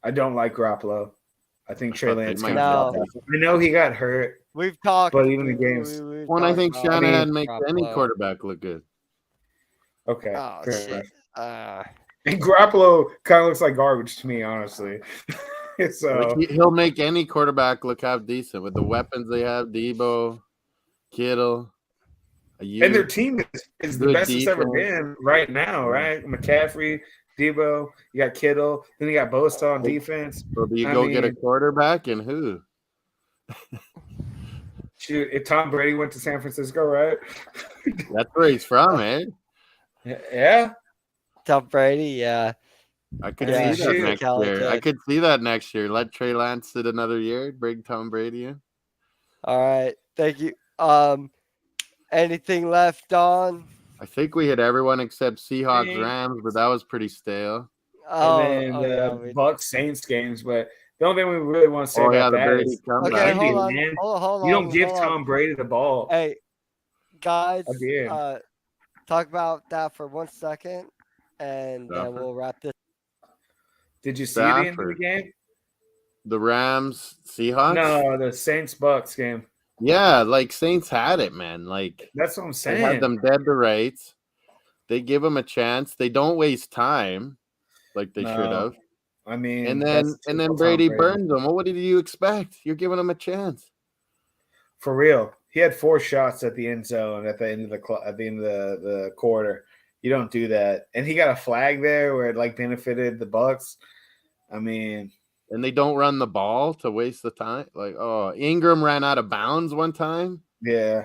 I don't like Garoppolo. I think Trey Lance might no. I know he got hurt. We've talked, but even the games. When I think Shanahan makes any quarterback look good. Okay. Oh, shit. And Garoppolo kind of looks like garbage to me, honestly. So he'll make any quarterback look half decent with the weapons they have. Debo, Kittle, and their team is the best it's ever been right now, right? McCaffrey, Debo, you got Kittle, then you got Bosa on defense. So do you get a quarterback and who? Shoot, if Tom Brady went to San Francisco, right? That's where he's from, eh? Yeah. Tom Brady, yeah. I could see that next year. I could see that next year. Let Trey Lance sit another year, bring Tom Brady in. All right. Thank you. Anything left, Don? I think we hit everyone except Seahawks, Rams, but that was pretty stale. And then Bucks Saints games, but the only thing we really want to say about that is hold on. You don't give Tom Brady the ball. Hey, guys, talk about that for 1 second, and then we'll wrap this. Did you see the end of the game? The Rams, Seahawks? No, the Saints Bucks game. Yeah, like Saints had it, man. Like that's what I'm saying. They had them dead to rights. They give them a chance. They don't waste time like they should have. I mean, and then Brady burns them. Well, what did you expect? You're giving them a chance. For real, he had 4 shots at the end zone at the end of the quarter. You don't do that, and he got a flag there where it benefited the Bucks. I mean. And they don't run the ball to waste the time. Like, Ingram ran out of bounds one time. Yeah.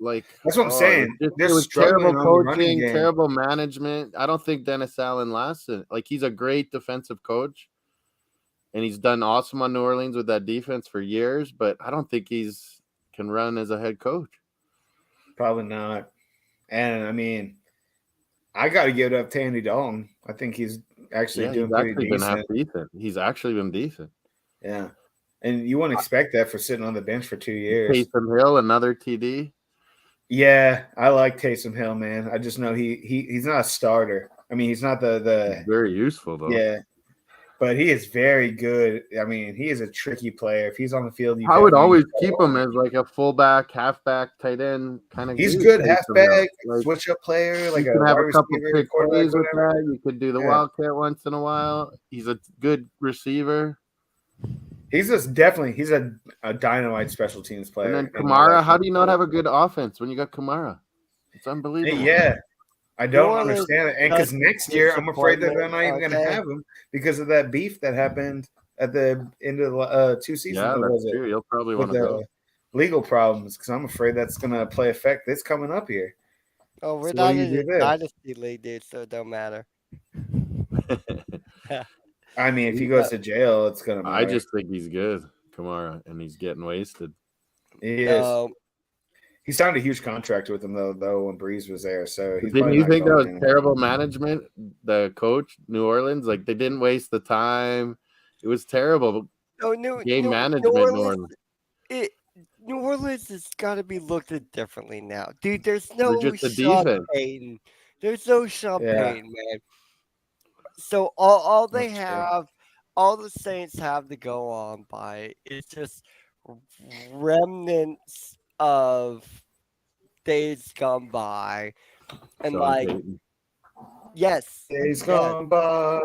Like, that's what I'm saying. It was terrible coaching, terrible management. I don't think Dennis Allen lasted. Like, he's a great defensive coach. And he's done awesome on New Orleans with that defense for years. But I don't think he's can run as a head coach. Probably not. And, I mean, I got to give it up to Andy Dalton. I think he's actually doing pretty decent. He's actually been decent. Yeah. And you wouldn't expect that for sitting on the bench for 2 years. Taysom Hill, another TD. Yeah, I like Taysom Hill, man. I just know he's not a starter. I mean, he's not the he's very useful though. Yeah. But he is very good. I mean, he is a tricky player. If he's on the field, I would always keep him as like a fullback, halfback, tight end kind of. He's good halfback, switch up player. Like you can have a couple big plays with that. You could do the wildcat once in a while. He's a good receiver. He's a dynamite special teams player. And then Kamara, how do you not have a good offense when you got Kamara? It's unbelievable. Yeah. I don't understand it. And because next year, I'm afraid that they're not even going to have him because of that beef that happened at the end of the 2 seasons. Yeah, What was that's it? true. You'll probably With want to go. the legal problems, because I'm afraid that's going to play effect. It's coming up here. Oh, we're So what not do you in do a there? dynasty league, dude, so it don't matter. I mean, if he goes to jail, it's going to matter. I just think he's good, Kamara, and he's getting wasted. He is. No, He signed a huge contract with him though when Breeze was there. So he's Didn't probably you not think that going was anywhere. terrible management? The coach, New Orleans, like they didn't waste the time. It was terrible game management. New Orleans. New Orleans has got to be looked at differently now, dude. There's They're no just a Sean defense. Payton. There's no Sean Yeah. Payton, man. So all they That's true. have, all the Saints have to go on by is just remnants of days gone by, and Sean like Payton. yes, Days yes, gone by.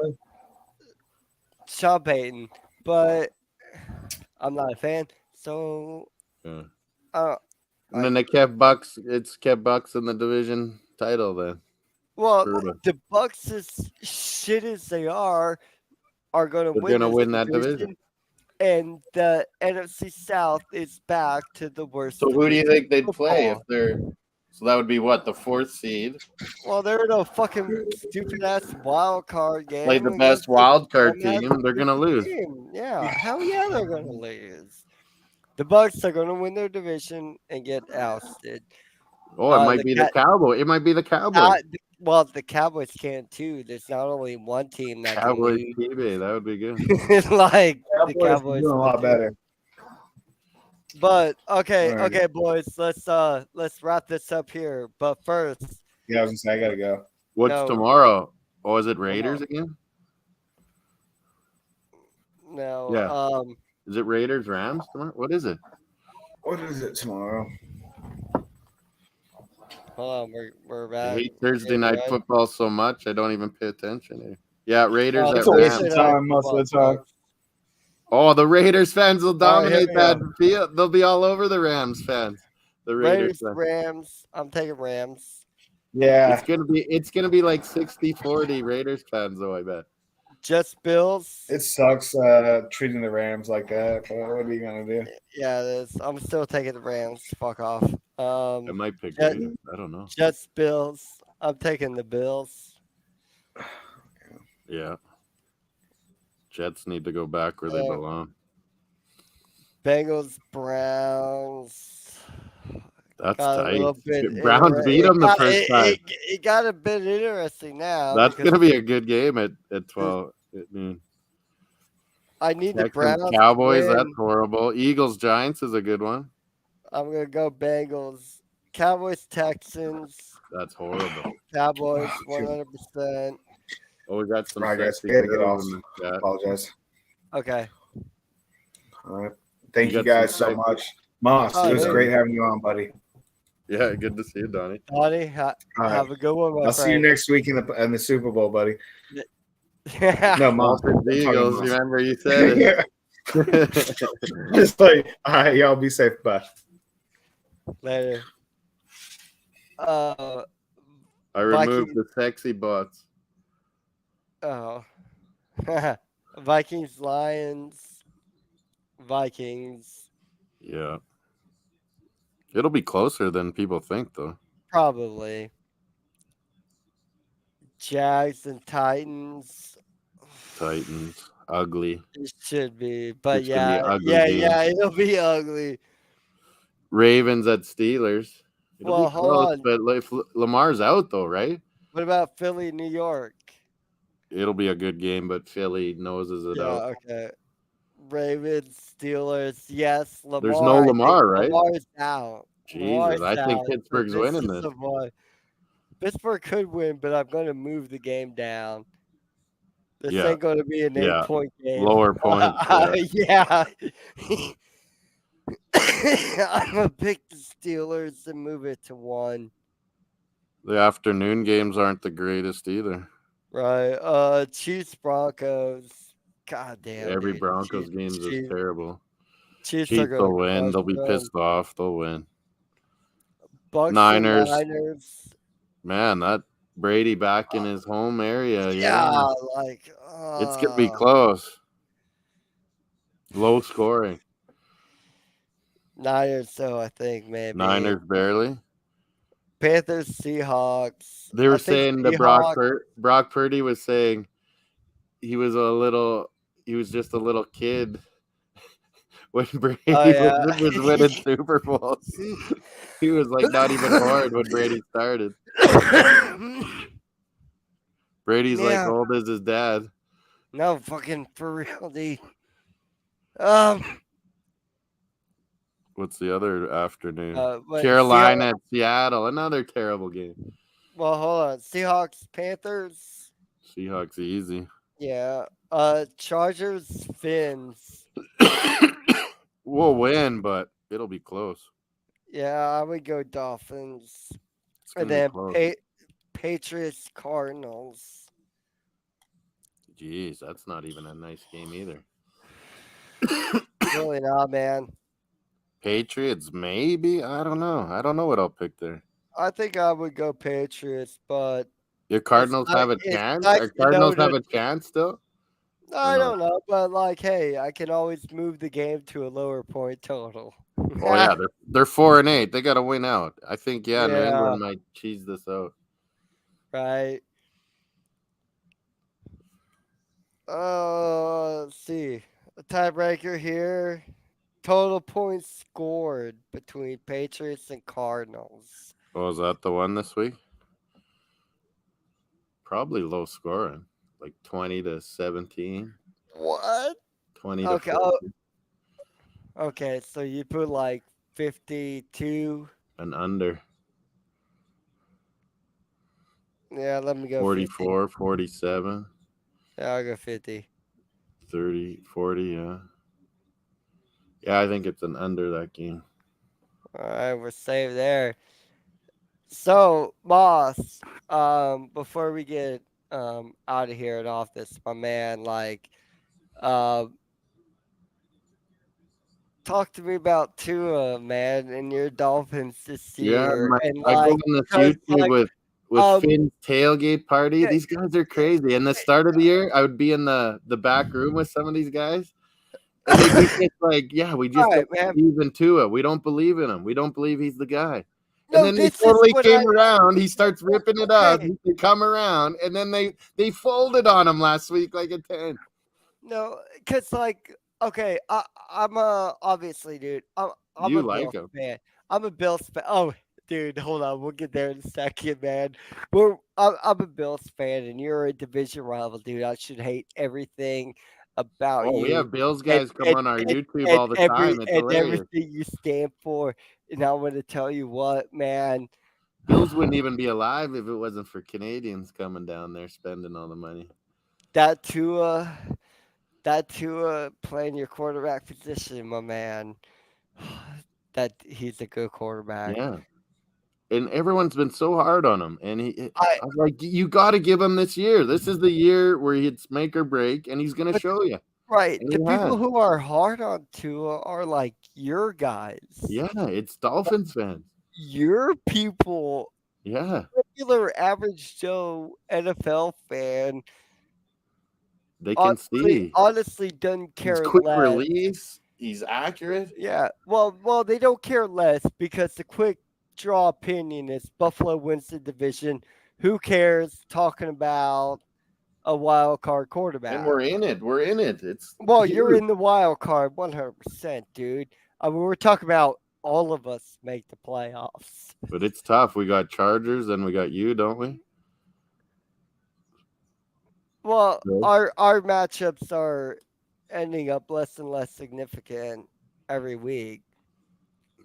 Sean Payton, but I'm not a fan. So Yeah. I- And then they kept Bucks. It's kept Bucks in the division title. Then well, Brutal. the Bucks, as shit as they are going to They're win gonna this win that division. and the NFC South is back to the worst. So who do you division think they'd in play if football. they're? So that would be what, the 4th seed? Well, they're in a fucking stupid ass wild card game. Play the against best wild card dumbass team. They're gonna lose. team. Yeah, hell yeah, they're gonna lose. The Bucks are gonna win their division and get ousted. Oh, it might be the Cowboys. It might be the Cowboys. Well, the Cowboys can too. There's not only one team that Cowboys can TV. That would be good. lose. Like the Cowboys Cowboys doing a lot can. better. But okay, Alrighty. okay, boys, let's wrap this up here. But first, Yeah, I was gonna say I gotta go. What's No. tomorrow? Oh, is it Raiders again? no, Yeah. Is it Raiders Rams tomorrow? What is it? What is it tomorrow? hold on, we're I back. hate Thursday night right? football so much. I don't even pay attention here. Yeah, Raiders Oh, at It's a waste Rams. of time most of the time. Oh, the Raiders fans will All right, here dominate we that go. field. They'll be all over the Rams fans. The Raiders. Raiders, Rams. I'm taking Rams. Yeah, It's gonna be like 60-40 Raiders fans though, I bet. Just Bills. it sucks treating the Rams like that. But what are you gonna do? Yeah, it is. I'm still taking the Rams. Fuck off. I might pick Yeah. Raiders. I don't know. Just Bills. I'm taking the Bills. Yeah. Jets need to go back where they Yeah. belong. Bengals, Browns. That's Got a tight. little bit Browns beat them the first time. It got a bit interesting now. That's because gonna be a good game at 12 at noon. I need the Texans, Browns. Cowboys, to win. that's horrible. Eagles, Giants is a good one. I'm gonna go Bengals. Cowboys, Texans. That's horrible. Cowboys, 100%. Oh, we got some Right, guys, sexy we gotta get girls off. in the chat. Apologize. Okay. All right. Thank You you got guys some so much. Moss, Oh, it was yeah. great having you on, buddy. Yeah, good to see you, Donnie. Donnie, All right. have a good one, my I'll see you friend. next week in the Super Bowl, buddy. No, Moss. Dolphins, I'm talking Eagles, Moss. remember you said it. Just like, all right, y'all be safe. Bye. Later. I removed Vikings. the sexy bots. Oh. Vikings, Lions. Vikings. Yeah. It'll be closer than people think, though. Probably. Jags and Titans. Titans, ugly. It should be, but It's gonna be yeah, an ugly yeah, game. yeah, it'll be ugly. Ravens at Steelers. It'll Well, be hold close, on. but if Lamar's out, though, right? What about Philly, New York? It'll be a good game, but Philly noses it Yeah, out. okay. Ravens, Steelers, yes. Lamar. There's no I think Lamar, right? Lamar's out. Jesus, I think out, so Pittsburgh's this winning is this. Lamar. Pittsburgh could win, but I'm going to move the game down. This Yeah. ain't going to be an Yeah. 8-point game. Lower point. Yeah. I'm going to pick the Steelers and move it to 1. The afternoon games aren't the greatest either. Right. Chiefs, Broncos. God damn. Every dude. Broncos games is Chiefs, terrible. Chiefs are Chiefs going will win. They'll be pissed off. They'll win. Bucks Niners. And Niners. Man, that Brady back in his home area. Yeah, like It's going to be close. Low scoring. Niners, so I think maybe Niners barely. Panthers, Seahawks. They I were think saying that Seahawks. Brock Purdy was saying he was just a little kid when Oh Brady yeah, was winning Super Bowls. He was like not even born when Brady started. Brady's like yeah. old as his dad. No, fucking for real, dude. Um, What's the other afternoon? but Seahawks. Carolina at Seattle, another terrible game. Well, hold on. Seahawks, Panthers. Seahawks easy. Yeah. Chargers, Finns. We'll win, but it'll be close. Yeah, I would go Dolphins. It's And gonna be then close. Patriots, Cardinals. Jeez, that's not even a nice game either. Really not, man. Patriots, maybe. I don't know. I don't know what I'll pick there. I think I would go Patriots, but Your Cardinals have a it's chance. nice Our to know Cardinals have that. a chance still. I no? don't know, but like, hey, I can always move the game to a lower point total. Oh yeah, they're 4-8. They got to win out. I think New Yeah, England might cheese this out. right. Let's see. A tiebreaker here. Total points scored between Patriots and Cardinals. Oh, is that the one this week? Probably low scoring, like 20-17, What? 20 Okay. to Oh, 40, okay. So you put like 52. and under Yeah, let me go 50. 44, 47, Yeah, I'll go 50. 30, 40. Yeah. Yeah, I think it's an under that game. All right, we're safe there. So, Moss, before we get out of here and off this, my man, like, um, talk to me about Tua, man, and your Dolphins this Yeah, year, and I go like, on this cause YouTube like, with um, Finn's tailgate party. yeah, These guys are crazy. And the start of the year, I would be in the back room with some of these guys, and they'd be just like, "Yeah, we all just right, don't man. believe in Tua. We don't believe in him. We don't believe he's the guy." And No, then they this is totally what came I. around. He starts ripping it up. Okay, They come around, and then they folded on him last week like a 10. no, cause like, okay, I'm a obviously, dude. I'm You a like Bills him? fan. I'm a Bills fan. Oh, dude, hold on, we'll get there in a second, man. I'm a Bills fan, and you're a division rival, dude. I should hate everything about Oh, we you, have Bills guys come on our YouTube and all the time. It's hilarious. everything you stand for. And I want to tell you what, man. Bills wouldn't even be alive if it wasn't for Canadians coming down there spending all the money. That Tua, that Tua playing your quarterback position, my man. That he's a good quarterback. Yeah. And everyone's been so hard on him. And I I was like, you got to give him this year. This is the year where it's make or break, and he's going to but show you. right, And the he people has. who are hard on Tua are like your guys. Yeah, it's Dolphins fans. Your people, Yeah. regular average Joe NFL fan, They can see. honestly doesn't He's care quick less. release. He's accurate. Yeah, well, they don't care less because the quick draw opinion is Buffalo wins the division. Who cares? Talking about a wild card And quarterback. we're in it. We're in it. It's Well, you're huge. in the wild card 100%, dude. I mean, we're talking about all of us make the playoffs. But it's tough. We got Chargers and we got you, don't we? Well, Good. our matchups are ending up less and less significant every week.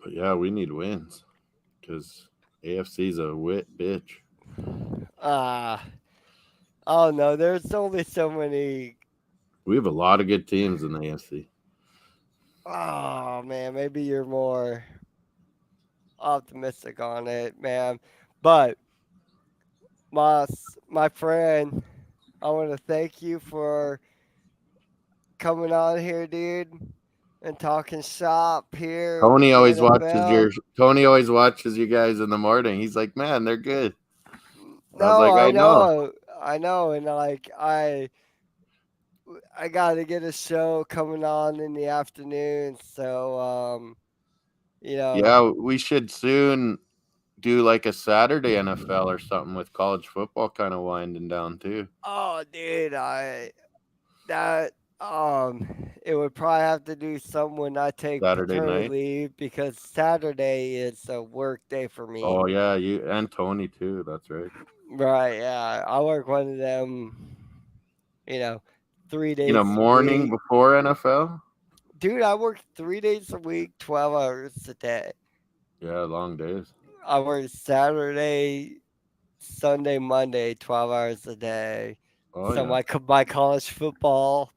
But yeah, we need wins because AFC's a wit bitch. Oh no, there's only so many. We have a lot of good teams in the AFC. Oh man, maybe you're more optimistic on it, man. But Moss, my friend, I want to thank you for coming on here, dude, and talking shop here with Tony the always NFL. watches you guys in the morning. He's like, man, they're good. I was No, like, I know. I know, and like I got to get a show coming on in the afternoon, so you know, Yeah, we should soon do like a Saturday NFL or something with college football kind of winding down too. oh, dude, that it would probably have to do some when I take Saturday paternity night. leave because Saturday is a work day for me. Oh yeah, you and Tony too. That's right. Right? Yeah, I work one of them. You know, three In a days a morning week. before NFL. Dude, I work 3 days a week, 12 hours a day. Yeah, long days. I work Saturday, Sunday, Monday, 12 hours a day. Oh So yeah, my college football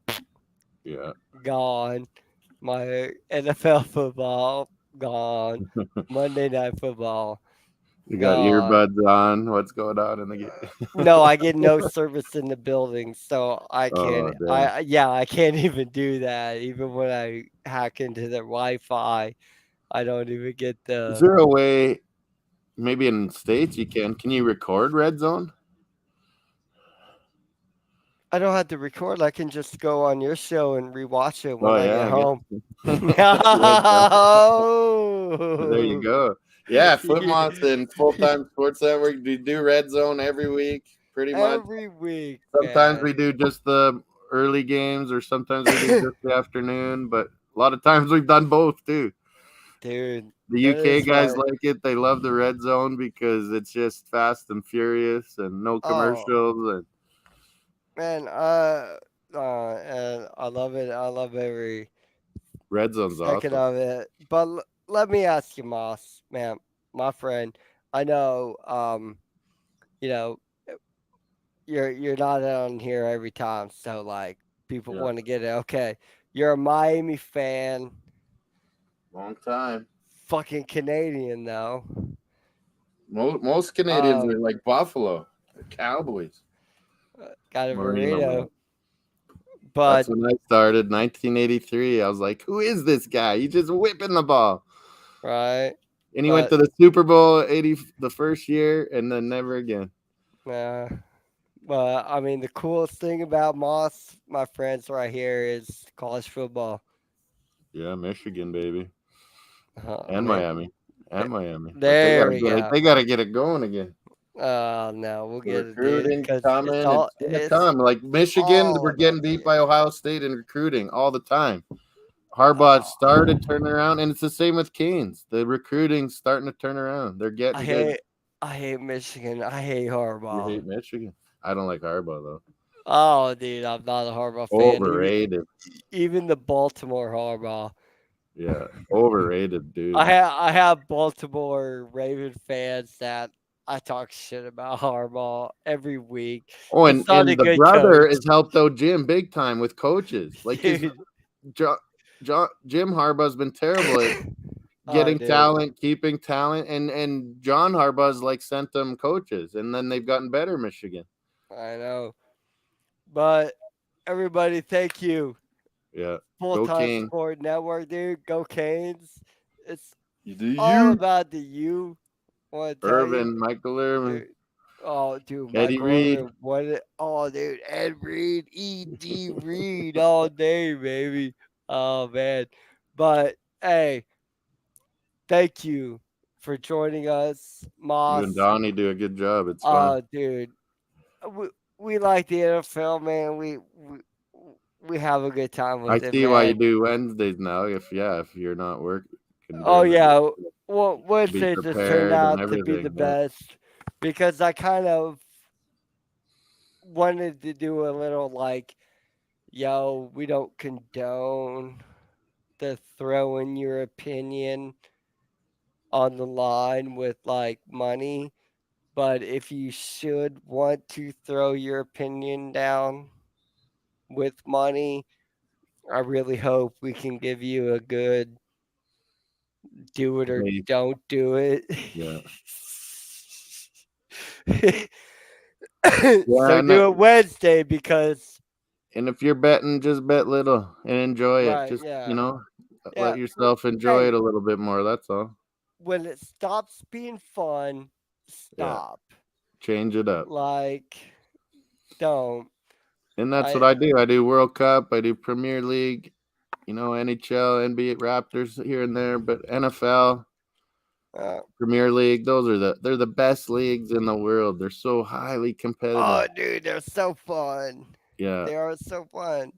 yeah. gone, my NFL football gone, Monday night football You got gone. earbuds on. What's going on in the game? No, I get no service in the building, so I Oh can't. damn. I can't even do that. Even when I hack into the Wi-Fi, I don't even get Is the. there a way? Maybe in states you can. Can you record Red Zone? I don't have to record. I can just go on your show and rewatch it Oh when I yeah, get I guess. home. Like that. There you No. go. Yeah, Footmoss and Full Time Sports Network. We do Red Zone every week, pretty much. Every week, Sometimes man. we do just the early games, or sometimes we do just the afternoon. But a lot of times we've done both too. Dude, The that UK is guys what. like it. They love the Red Zone because it's just fast and furious and no Oh, commercials and man. And I love it. I love every Red Zone's second awesome. of it. But let me ask you, Moss, man, my friend. I know, you know, you're not on here every time, so like people Yeah, want to get it. Okay, you're a Miami fan, long time. fucking Canadian though. Most Canadians Um, are like Buffalo, the Cowboys, got a Marino burrito, man. but That's when I started, 1983. I was like, "Who is this guy? He's just whipping the ball." right, And he went but to the Super Bowl 80 the first year, and then never again. uh, but I mean the coolest thing about Moss, my friends, right here is college football. Yeah, Michigan, baby, I and mean, Miami, and Miami. But they there gotta we get it. go. They gotta get it going again. No, we'll The get it, dude, recruiting's because it's coming. all It's gonna come. Like Michigan, we're about getting to beat get. by Ohio State in recruiting all the time. Harbaugh started Oh, turning around, and it's the same with Canes. The recruiting's starting to turn around. They're I getting good. hate I hate Michigan. I hate You Harbaugh. hate Michigan. I don't like Harbaugh though. Oh, dude, I'm not a Harbaugh fan. Overrated. Even the Baltimore Harbaugh. Yeah, overrated, dude. I have Baltimore Raven fans that I talk shit about Harbaugh every week. Oh, He's not a and the good brother coach, has helped out Jim big time with coaches. Like his dude. Jim Harbaugh's been terrible at Oh, getting dude, talent, keeping talent, and John Harbaugh's like sent them coaches, and then they've gotten better. Michigan. I know. But everybody, thank you. Yeah, Full go time King. sport network, dude. Go Canes. It's You do all you, about the you. Want to tell you, Irvin, Michael Irvin, dude. Oh, dude, Eddie Michael Reed. Irvin. Oh, dude, Ed Reed, E.D. Reed, all day, baby. Oh man, but hey, thank you for joining us, You and Moss. Donnie do a good job. It's fun. Oh, dude, we like the NFL, man. We have a good time I with it, see why you man. do Wednesdays now. If you're not working Oh during the day, yeah, well, be Wednesday just turned prepared and out to be the everything. Yeah. best because I kind of wanted to do a little like, yo, we don't condone the throwing your opinion on the line with like money, but if you should want to throw your opinion down with money, I really hope we can give you a good do it or Hey, don't do it. yeah. Yeah, So do it Wednesday because and if you're betting, just bet little and enjoy it. right, Just yeah. Yeah. let yourself enjoy Hey, it a little bit more. That's all. when it stops being fun, Yeah, stop. change it up. Like, don't. And that's what I do. I do World Cup. I do Premier League. NHL, NBA, Raptors here and there, but NFL, uh, Premier League, they're the best leagues in the world. They're so highly competitive. oh, dude, they're so fun. Yeah. They are so fun.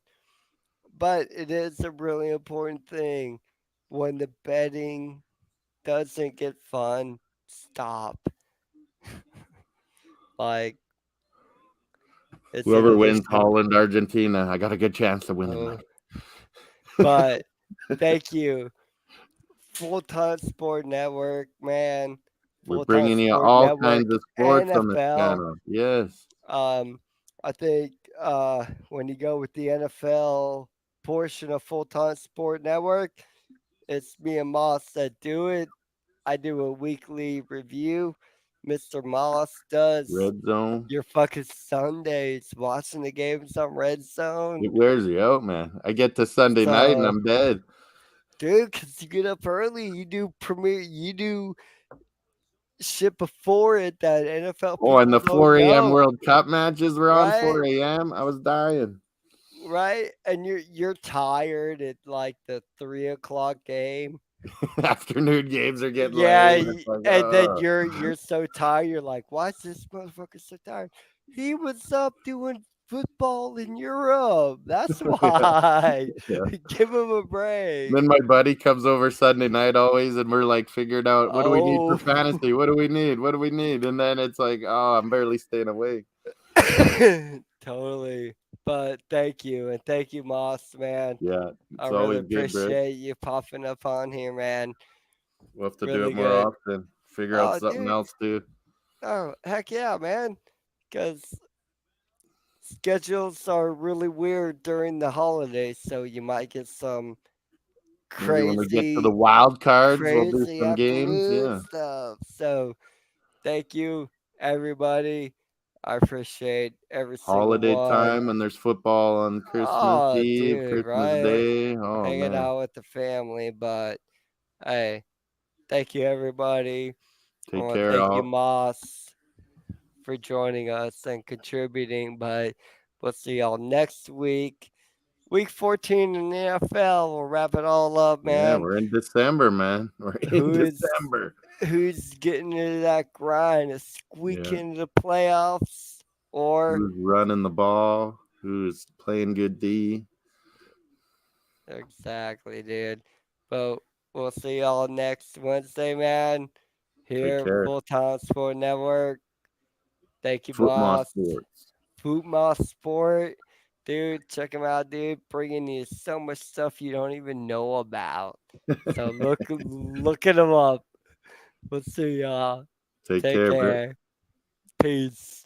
But it is a really important thing when the betting doesn't get fun, stop. Like, it's an Whoever wins addiction. Holland, Argentina, I got a good chance to win Oh, tonight. but thank you. Full Time Sport Network, man. We're Full Time bringing you Sport all Network, kinds of sports on this NFL. channel. Yes. I think when you go with the NFL portion of Full Time Sport Network, it's me and Moss that do it. I do a weekly review. Mr. Moss does Red Zone. your fucking Sundays watching the games on Red Zone. It wears you out, man. I get to Sunday night and So, I'm dead. dude, because you get up early, you do premiere, you do shit before it that NFL Oh, and people the don't 4 a.m. know, World Cup matches were on right? 4 a.m. I was dying. Right? And you're tired at like the 3 o'clock game. Afternoon games are getting Yeah, late. It's like, and then you're so tired. You're like, why is this motherfucker so tired? He was up doing football in Europe. That's why. yeah. Give him a break. Then my buddy comes over Sunday night always, and we're like figuring out what do we need for Oh, fantasy? What do we need? What do we need? And then it's like, oh, I'm barely staying awake. totally. But thank you, and thank you, Moss, man. Yeah, I it's really always good, Brit. appreciate you popping up on here, man. We'll have to do Really it more good. often. Figure out Oh, something dude. else too. Oh, heck yeah, man. Because schedules are really weird during the holidays, so you might get some Maybe when we get to the crazy, wild cards, we'll do crazy some games. afternoon Yeah. stuff. So thank you, everybody. I appreciate every single Holiday one. time and there's football on Christmas Oh, Eve, dude, Christmas right? Day. Oh Hanging man. out with the family, but hey, thank you, everybody. I Take want to care thank you, all. Moss, for joining us and contributing. But we'll see y'all next week. Week 14 in the NFL. We'll wrap it all up, Yeah, man. we're in December, man. We're in December. Who's getting into that grind of Yeah. squeaking into the playoffs? Or Who's running the ball? Who's playing good D? exactly, dude. But we'll see y'all next Wednesday, man. Take Here, care. Full Time Sport Network. Thank you, Football boss. sports. Football Sport. Dude, check him out, dude. Bringing you so much stuff you don't even know about. So look at him up. We'll see y'all. Take Take care, Brit. care. Peace.